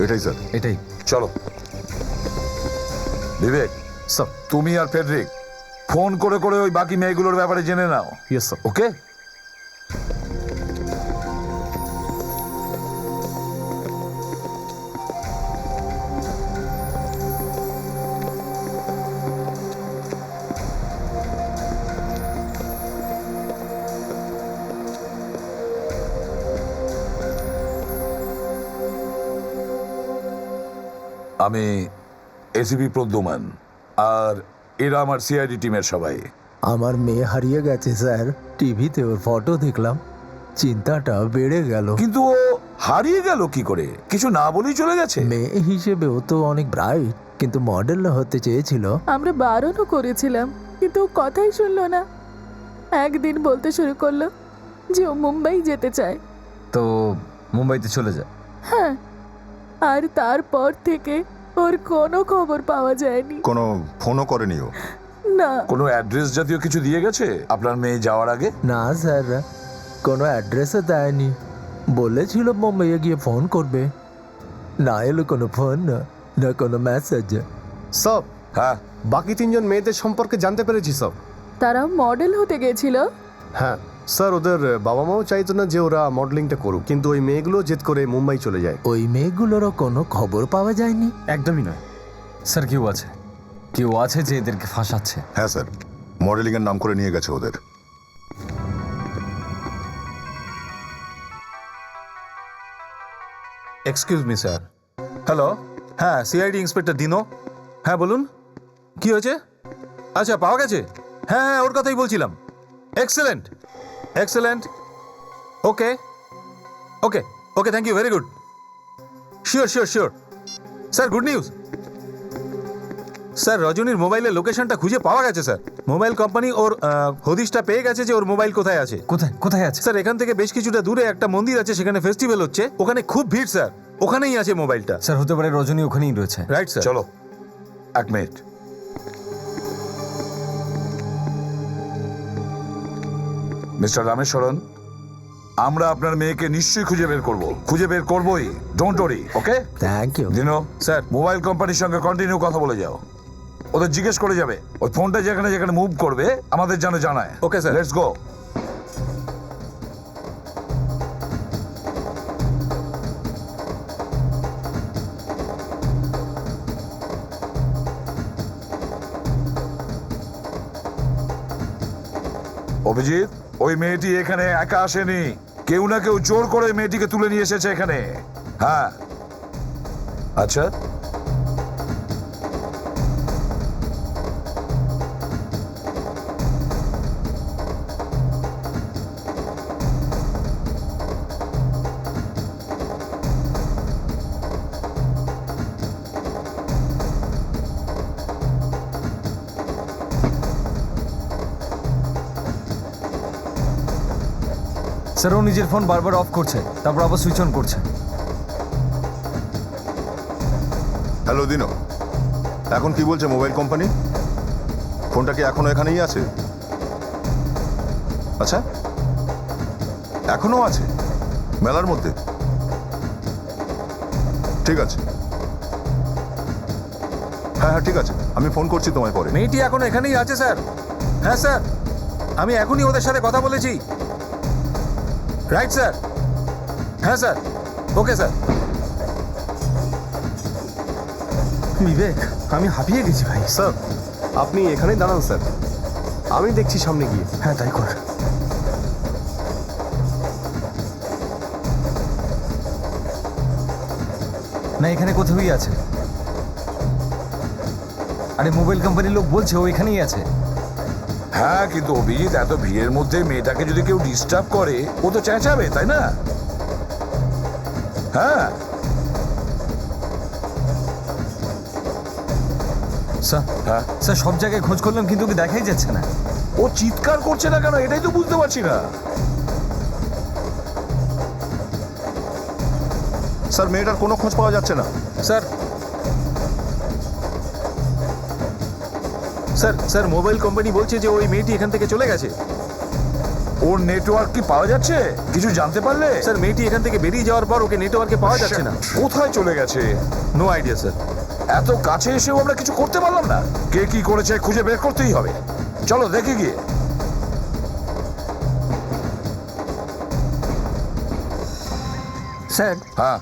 এটাই স্যার। এটাই। চলো বিবেক, স্যার। তুমি আর ফেডরিক ফোন করে করে ওই বাকি মেয়েগুলোর ব্যাপারে জেনে নাও। Yes sir. ওকে? আমি এসিপি প্রদ্যুমান, আর এরা আমার সিআইডি টিমের সবাই। আমার মেয়ে হারিয়ে গেছে স্যার, টিভিতে ওর ফটো দেখলাম, চিন্তাটা বেড়ে গেল। কিন্তু ও হারিয়ে গেল কি করে? কিছু না বলেই চলে গেছে? মেয়ে হিসেবে ও তো অনেক ব্রাইট, কিন্তু মডেল হতে চেয়েছিল। আমরা বারণও করেছিলাম, কিন্তু ও কথাই শুনলো না। একদিন বলতে শুরু করলো যে ও মুম্বাই যেতে চায়। তো মুম্বাইতে চলে যায়? হ্যাঁ, আর তারপর থেকে ওর কোনো খবর পাওয়া যায়নি। কোনো ফোনও করেনি ও? না। কোনো অ্যাড্রেস জাতীয় কিছু দিয়ে গেছে আপনার মেয়ে যাওয়ার আগে? না স্যার, কোনো অ্যাড্রেসও দেয়নি। বলেছিল মুম্বাইয়ে গিয়ে ফোন করবে, না এলো কোনো ফোন, না কোনো মেসেজ। সব। হ্যাঁ, বাকি 3 জন মেয়েদের সম্পর্কে জানতে পেরেছি সব। তারা মডেল হতে গেছিল। হ্যাঁ স্যার, ওদের বাবা মাও চাইতো না যে ওরা মডেলিংটা করুক, কিন্তু ওই মেয়েগুলো জেদ করে মুম্বাই চলে যায়। ওই মেয়েগুলোরও কোনো খবর পাওয়া যায়নি? একদমই নয় স্যার। কেউ আছে, কেউ আছে যে এদেরকে ফাঁসাচ্ছে। হ্যাঁ স্যার, মডেলিং এর নাম করে নিয়ে গেছে ওদের। Excuse me sir. হ্যালো, হ্যাঁ সিআইডি ইন্সপেক্টর দিনো। হ্যাঁ বলুন, কি হয়েছে? আচ্ছা, পাওয়া গেছে? হ্যাঁ হ্যাঁ, ওর কথাই বলছিলাম। Excellent excellent. Okay okay okay, thank you, very good. Sure sure sure sir, good news. Sir রজনীর মোবাইলের লোকেশনটা খুঁজে পাওয়া গেছে স্যার। মোবাইল কোম্পানি ওর হদিশটা পেয়ে গেছে যে ওর মোবাইল কোথায় আছে। কোথায় আছে? স্যার এখান থেকে বেশ কিছুটা দূরে একটা মন্দির আছে, সেখানে ফেস্টিভ্যাল হচ্ছে, ওখানে খুব ভিড় স্যার, ওখানেই আছে মোবাইলটা। স্যার হতে পারে রজনী ওখানেই রয়েছে। Right sir. চলো 1 মিনিট। মিস্টার রামেশ্বরন, আমরা আপনার মেয়েকে নিশ্চয়ই খুঁজে বের করব, খুঁজে বের করবই, don't worry. Okay, thank you দিনো স্যার। মোবাইল কোম্পানির সঙ্গে কন্টিনিউ কথা বলে যাও, ওদের জিজ্ঞেস করে যাবে ওই ফোনটা যেখানে যেখানে মুভ করবে আমাদের যেন জানায়। Okay, sir. Let's go. Abhijit, ওই মেয়েটি এখানে একা আসেনি, কেউ না কেউ জোর করে মেয়েটিকে তুলে নিয়ে এসেছে এখানে। হ্যাঁ, আচ্ছা, স্যার ও নিজের ফোন বারবার অফ করছে, তারপর আবার সুইচ অন করছে। হ্যালো দিনো, এখন কি বলছে মোবাইল কোম্পানি? ফোনটা কি এখনো এখানেই আছে? আচ্ছা, এখনো আছে মেলার মধ্যে? ঠিক আছে, হ্যাঁ হ্যাঁ ঠিক আছে, আমি ফোন করছি তোমায় পরে। মেয়েটি এখন এখানেই আছে স্যার। হ্যাঁ স্যার, আমি এখনই ওদের সাথে কথা বলেছি। Right sir. হ্যাঁ স্যার, ওকে স্যার। বিবেক, আমি হাঁপিয়ে গেছি ভাই। স্যার আপনি এখানেই দাঁড়ান স্যার, আমি দেখছি সামনে গিয়ে। হ্যাঁ তাই কর। না, এখানে কোথাওই আছে। আরে মোবাইল কোম্পানির লোক বলছে ও এখানেই আছে। হ্যাঁ, কিন্তু অভিজিৎ, এত ভিড়ের মধ্যে মেয়েটাকে যদি কেউ ডিস্টার্ব করে ও তো চেঁচাবে, তাই না? হ্যাঁ, স্যার, হ্যাঁ, স্যার সব জায়গায় খোঁজ করলাম কিন্তু ওকে দেখাই যাচ্ছে না। ও চিৎকার করছে না কেন এটাই তো বুঝতে পারছি না। স্যার মেয়েটার কোনো খোঁজ পাওয়া যাচ্ছে না। Sir sir sir mobile company বলছে যে ওই মেয়েটি এখান থেকে চলে গেছে। ওর নেটওয়ার্ক কি পাওয়া যাচ্ছে? কিছু জানতে পারলে? স্যার মেয়েটি এখান থেকে বেরিয়ে যাওয়ার পর ওকে নেটওয়ার্কে পাওয়া যাচ্ছে না। কোথায় চলে গেছে? No idea sir. এত কাছে এসেও আমরা কিছু করতে পারলাম না। কে কি করেছে খুঁজে বের করতেই হবে। চলো দেখে গিয়ে। স্যার, হ্যাঁ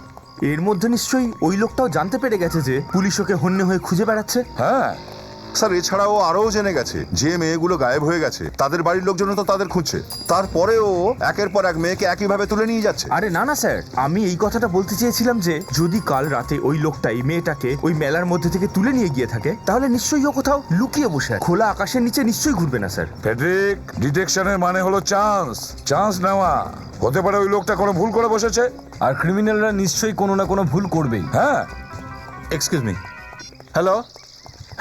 এর মধ্যে নিশ্চয়ই ওই লোকটাও জানতে পেরে গেছে যে পুলিশ ওকে হন্যে হয়ে খুঁজে বেড়াচ্ছে। হ্যাঁ স্যার এছাড়াও আরও জেনে গেছে যে মেয়েগুলো গায়েব হয়ে গেছে তাদের বাড়ির লোকজন তো তাদের খুঁজছে, তারপরেও একের পর এক মেয়েকে একইভাবে তুলে নিয়ে যাচ্ছে। আরে না না স্যার, আমি এই কথাটা বলতে চেয়েছিলাম যে যদি কাল রাতে ওই লোকটা এই মেয়েটাকে ওই মেলার মধ্যে থেকে তুলে নিয়ে গিয়ে থাকে তাহলে নিশ্চয়ই ও কোথাও লুকিয়ে বসে আছে। খোলা আকাশের নিচে নিশ্চয়ই ঘুরবে না স্যার। ফেডরিক, ডিটেকশনের মানে হলো চান্স নেওয়া। হতে পারে ওই লোকটা কোনো ভুল করে বসেছে। আর ক্রিমিনালরা নিশ্চয়ই কোনো না কোনো ভুল করবেই। হ্যাঁ, এক্সকিউজ মি। হ্যালো,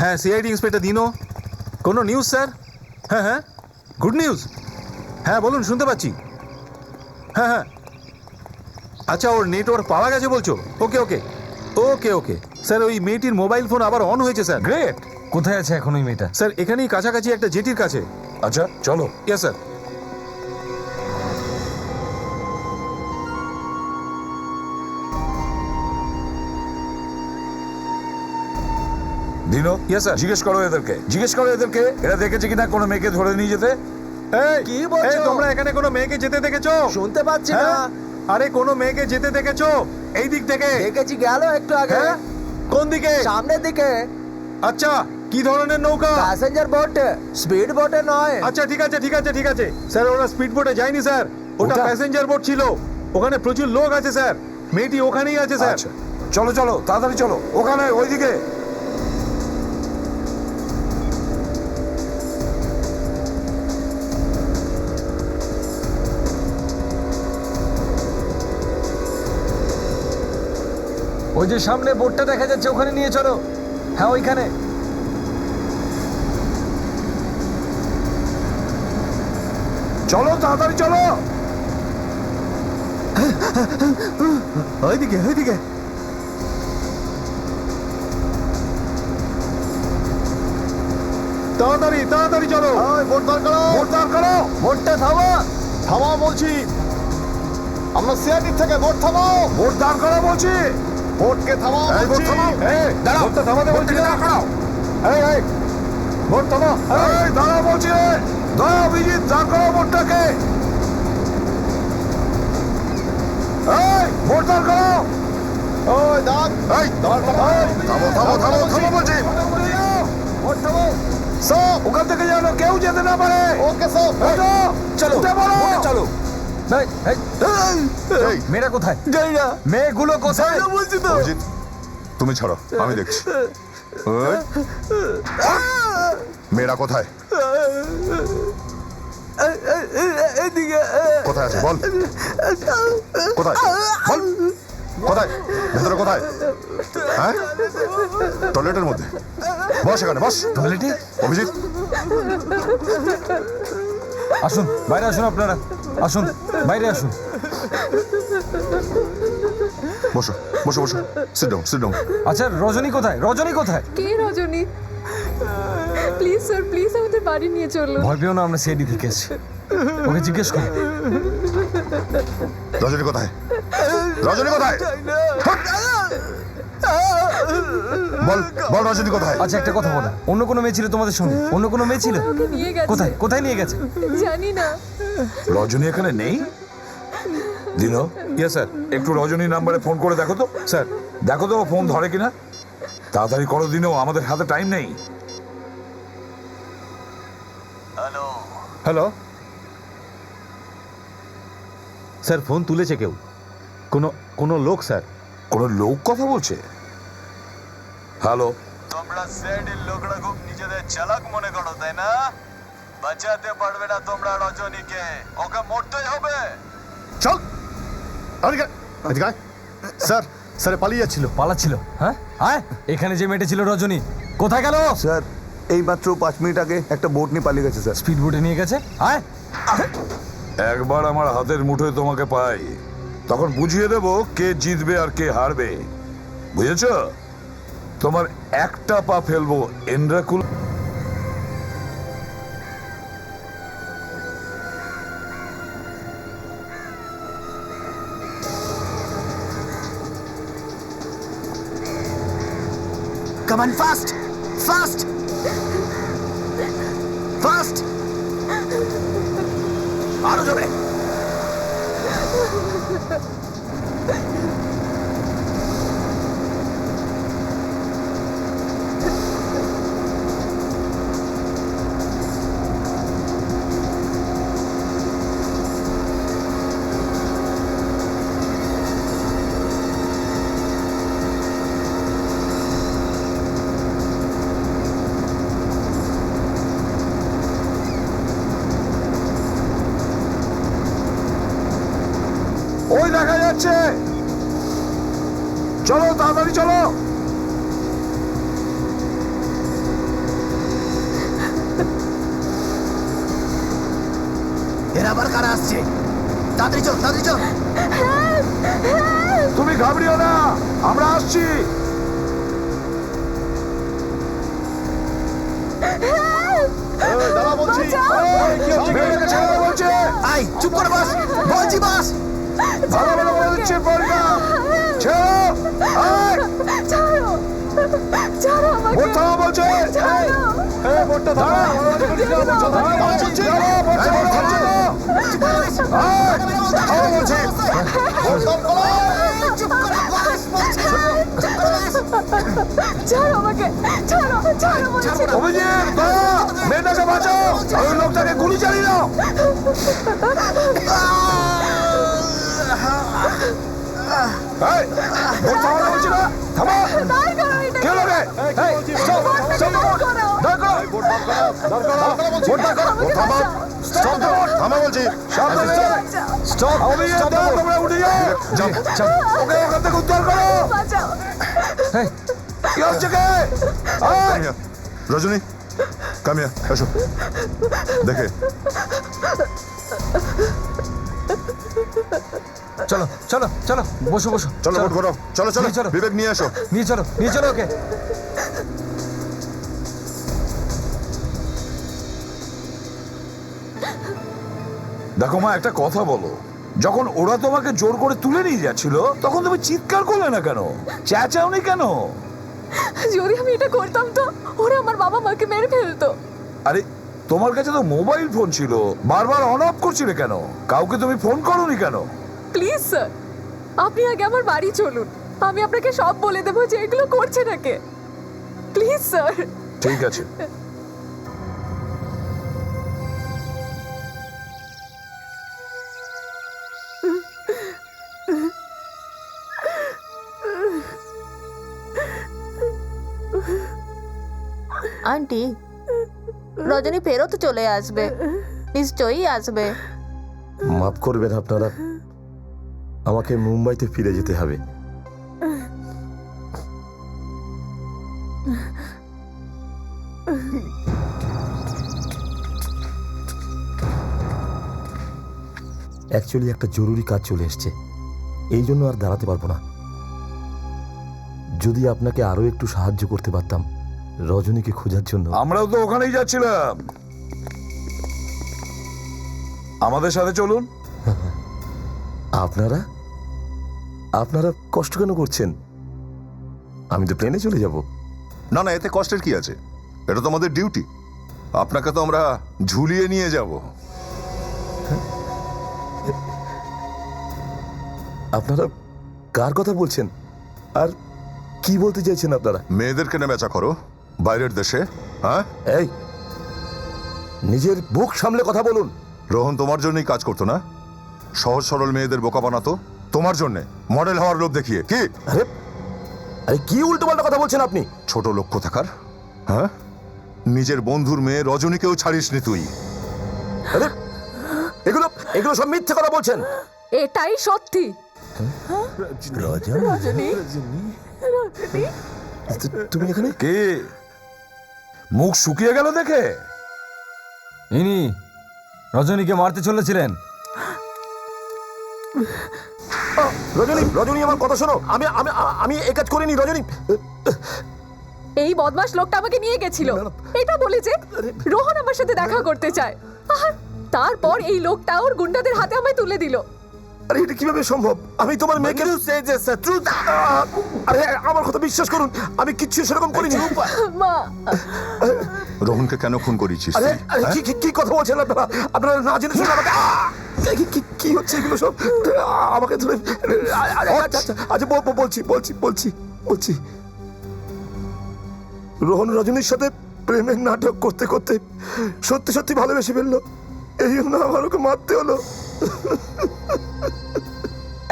হ্যাঁ সিআইডি ইন্সপেক্টর দিনো। কোনো নিউজ স্যার? হ্যাঁ হ্যাঁ, গুড নিউজ। হ্যাঁ বলুন, শুনতে পাচ্ছি। হ্যাঁ হ্যাঁ, আচ্ছা ওর নেটওয়ার্ক পাওয়া গেছে বলছো? ওকে ওকে ওকে ওকে স্যার, ওই মেয়েটির মোবাইল ফোন আবার অন হয়েছে স্যার। গ্রেট। কোথায় আছে এখন ওই মেয়েটা? স্যার এখানেই কাছাকাছি একটা জেটির কাছে। আচ্ছা চলো। Yes sir. দিনো, Yes, sir. জিজ্ঞেস করো এদেরকে এরা দেখেছে কিনা কোনো মেয়েকে ধরে নিয়ে যেতে। কি বলছো তোমরা? এখানে কোনো মেয়েকে যেতে দেখেছো? শুনতে পাচ্ছি না। হ্যাঁ? আরে কোনো মেয়েকে যেতে দেখেছো এই দিক থেকে? দেখেছি, গেল একটু আগে হ্যাঁ? কোন দিকে? সামনের দিকে। আচ্ছা, কি ধরনের নৌকা? প্যাসেঞ্জার বোট, স্পিড বোটে নয়। আচ্ছা ঠিক আছে স্যার, ওরা স্পিড বোটে যায়নি স্যার, ওটা ওটা? প্যাসেঞ্জার বোট ছিল। ওখানে প্রচুর লোক আছে স্যার, মেয়েটি ওখানেই আছে স্যার। আচ্ছা চলো তাড়াতাড়ি চলো, ওখানে ওইদিকে। ওই যে সামনে বোটটা দেখা যাচ্ছে ওখানে নিয়ে চলো। হ্যাঁ ওইখানে। চলো তাড়াতাড়ি চলো। ওইদিকে ওইদিকে। তাড়াতাড়ি তাড়াতাড়ি চলো। ভোট দাঁড় করো, ভোট দাঁড় করো। ভোটটা থামাও, থামাও বলছি। আমরা সিআইডি থেকে ভোট থামাও, ভোট দাঁড় করো বলছি। ভোটকে থামাও এই, ভোট বলছি। থামাও। এই, দাঁড়াও। ভোটটা থামাতে বলছি ভোটটাকে না। দাঁড় করাও। এই ভোট থামাও। এই, দাঁড়াও বলছি। দাঁড়াও অভিজিৎ, দাঁড় করো ভোটটাকে। এই, ভোট দাঁড় করো। ওই দাঁড়, এই, দাঁড় করো। থামো থামো থামো থামো বলছি। ভোট থামাও। সব ওখান থেকে যেন কেউ যেতে না পারে। ওকে সব। ওঠো, চলো উঠে পড়ো। চলো। মেয়েরা কোথায়? যাই না, মেয়েগুলো কোথায়? বলছি তো। অভিজিৎ, তুমি ছাড়ো, আমি দেখছি। ওই, মেয়েরা কোথায়? এদিকে। কোথায় আছে বল, কোথায় বল, কোথায়? ভেতরে কোথায়? হ্যাঁ, টয়লেটের মধ্যে। বস এখানে, বস। টয়লেটে? অভিজিৎ, আসুন, বাইরে আসুন আপনারা। আসুন, বাইরে আসুন। বসো বসো বসো। Sit down, sit down. আচ্ছা, রজনী কোথায়? রজনী কোথায়? কে রজনী? প্লিজ স্যার, প্লিজ আমাদের বাড়ি নিয়ে চলুন। ভয় পেও না, আমরা সিআইডি থেকে এসেছি। ওকে জিজ্ঞেস করো। রজনী কোথায়? রজনী কোথায়? বল বল, রজনী কোথায়? আচ্ছা, একটা কথা বলো, অন্য কোনো মেয়ে ছিল তোমাদের সঙ্গে? অন্য কোনো মেয়ে ছিল? ওকে নিয়ে গেছে। কোথায় কোথায় নিয়ে গেছে? জানি না। রজনী এখানে নেই। দিনো, ইয়েস স্যার। একটু রজনী নাম্বারে ফোন করে দেখো তো। স্যার, দেখো তো ও ফোন ধরে কিনা। তাড়াতাড়ি করো দিনো, আমাদের হাতে টাইম নেই। হ্যালো স্যার, ফোন তুলেছে কেউ, কোনো লোক স্যার। কোনো লোক কথা বলছে? হ্যালো, তোমরা সিআইডির লোকরা খুব নিজেদের চালাক মনে করো, তাই না? বাঁচাতে পারবে না তোমরা রজনীকে, ওকে মরতেই হবে। চল এদিকে, এদিকে আয়। স্যার, স্যার পালিয়ে যাচ্ছিল। পালাচ্ছিল? হ্যাঁ, আয়। এখানে যে মেয়েটা ছিল রজনী, কোথায় গেল? স্যার, এই মাত্র 5 মিনিট আগে একটা বোট নিয়ে পালিয়ে গেছে স্যার। স্পিড বোটে নিয়ে গেছে। আয়। একবার আমার হাতের মুঠোয় তোমাকে পাই, তখন বুঝিয়ে দেব কে জিতবে আর কে হারবে। বুঝেছ? তোমার একটা পা ফেলবো এন্ড্রাকুল। Come on, fast! Fast! Fast! আরো জোরে। ওই দেখা যাচ্ছে। চলো তাড়াতাড়ি চলো। এর আবার কারা আসছে? তাড়াতাড়ি চল, তাড়াতাড়ি চল। তুমি ঘাবড়িও না, আমরা আসছি। দাঁড়া বলছি। মেয়েটাকে ছেড়ে দাও বলছে। আই, চুপ করে বস, বলছি বস। ভালো ভালো বলে দিচ্ছে, বলটা ছেড়ো। আয়, ছাড়ো, ছাড়ো আমাকে। ভোট থামা বলছে। ছাড়ো। এই ভোটটা থামাও। বলছি, ভোট থামা বলছে তো। আয়, থামা বলছি। ছাড়ো আমাকে, ছাড়ো, ছাড়ো বলছি। অভিজিৎ, দাঁড়া, মেয়েটাকে বাঁচাও। আর ওই লোকটাকে গুলি চালিয়ে দাও। এই, ভোট থামাতে বলছি না, থামো। দাঁড় করো এটা। কে লোকে? এই, stop, stop the vote. দাঁড় করো। ভোট দাঁড় করো। ভোট থামাও। Stop the vote. থামা বলছি। সাবধানে। Stop. অভিজিৎ, দাও, তোমরা উঠে যাও। ওকে ওখান থেকে উদ্ধার করো। বাঁচাও। কি হচ্ছে কে? আয়। রজনী, কামিয়া, এসো। দেখে চলো চলো চলো, বসো বসো, চলো ভোট করো, চলো চলো, নিয়ে চলো। বিবেক নিয়ে এসো। নিয়ে চলো ওকে। দেখো মা, একটা কথা বলো, যখন ওরা তোমাকে জোর করে তুলে নিয়ে যাচ্ছিল তখন তুমি চিৎকার করলে না কেন, চেঁচাওনি কেন? যদি আমি এটা করতাম তো ওরা আমার বাবা মাকে মেরে ফেলতো। আরে তোমার কাছে তো মোবাইল ফোন ছিল, বারবার অন অফ করছিলে কেন? কাউকে তুমি ফোন করোনি কেন? প্লিজ স্যার, আপনি আগে আমার বাড়ি চলুন, আমি আপনাকে সব বলে দেবো যে এগুলো করছে নাকি। Please sir. ঠিক আছে। আন্টি, রজনী ফেরত চলে আসবে, নিশ্চয়ই আসবে। মাফ করবেন আপনারা, আমাকে মুম্বাইতে ফিরে যেতে হবে। অ্যাকচুয়ালি একটা জরুরি কাজ চলে এসছে, এই জন্য আর দাঁড়াতে পারবো না। যদি আপনাকে আরো একটু সাহায্য করতে পারতাম রজনীকে খোঁজার জন্য। আমরাও তো ওখানেই যাচ্ছিলাম, আমাদের সাথে চলুন। আপনারা আপনারা কষ্ট কেন করছেন? আমি তো প্লেনে চলে যাব। না না, এতে কষ্টের কি আছে? এটা তো আমাদের ডিউটি। আপনাকে তো আমরা ঝুলিয়ে নিয়ে যাব। আপনারা কার কথা বলছেন আর কি বলতে চাইছেন আপনারা? মেয়েদেরকে নেমেচা করো বাইরের দেশে, হ্যাঁ? এই, নিজের বুক সামলে কথা বলুন। রোহন তোমার জন্যই কাজ করতো না? সহজ সরল মেয়েদের বোকা বানাতো তোমার জন্যে, মডেল হওয়ার লোভ দেখিয়ে। কি আরে আরে কি উল্টোপাল্টা কথা বলছেন আপনি? ছোট লক্ষ্য থাকার, হ্যাঁ? নিজের বন্ধুর মেয়ে রজনীকেও ছাড়িসনি তুই। আরে এগুলো এগুলো সব মিথ্যে কথা বলছেন। এটাই সত্যি। রজনী, তুমি এখানে? কে? মুখ শুকিয়ে গেল দেখে? ইনি রজনীকে মারতে চলেছিলেন। রজনী, রজনী আমার কথা শোনো, আমি আমি আমি এই কাজ করিনি। রজনী, এই বদমাশ লোকটা আমাকে নিয়ে গেছিল, এটা বলে যে রোহন আমার সাথে দেখা করতে চায়, আর তারপর এই লোকটা ওর গুন্ডাদের হাতে আমায় তুলে দিল। আরে এটা কিভাবে সম্ভব? আমি তোমার মেয়েকে, আরে আমার কথা বিশ্বাস করুন, আমি কিচ্ছু সেরকম করিনি। মা, রোহনকে কেন খুন করেছিস? আরে আরে কি কি কি কথা বলছেন আপনারা? আপনারা না জেনে শুনে আমাকে কি হচ্ছে এগুলো সব? আমাকে ধরে আচ্ছা বলছি বলছি বলছি বলছি রোহন রজনীর সাথে প্রেমের নাটক করতে করতে সত্যি সত্যি ভালোবেসে ফেললো, এই জন্য আমার ওকে মারতে হলো।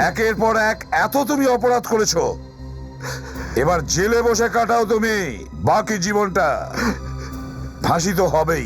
একের পর এক এত তুমি অপরাধ করেছো, এবার জেলে বসে কাটাও তুমি বাকি জীবনটা। ফাঁসি তো হবেই।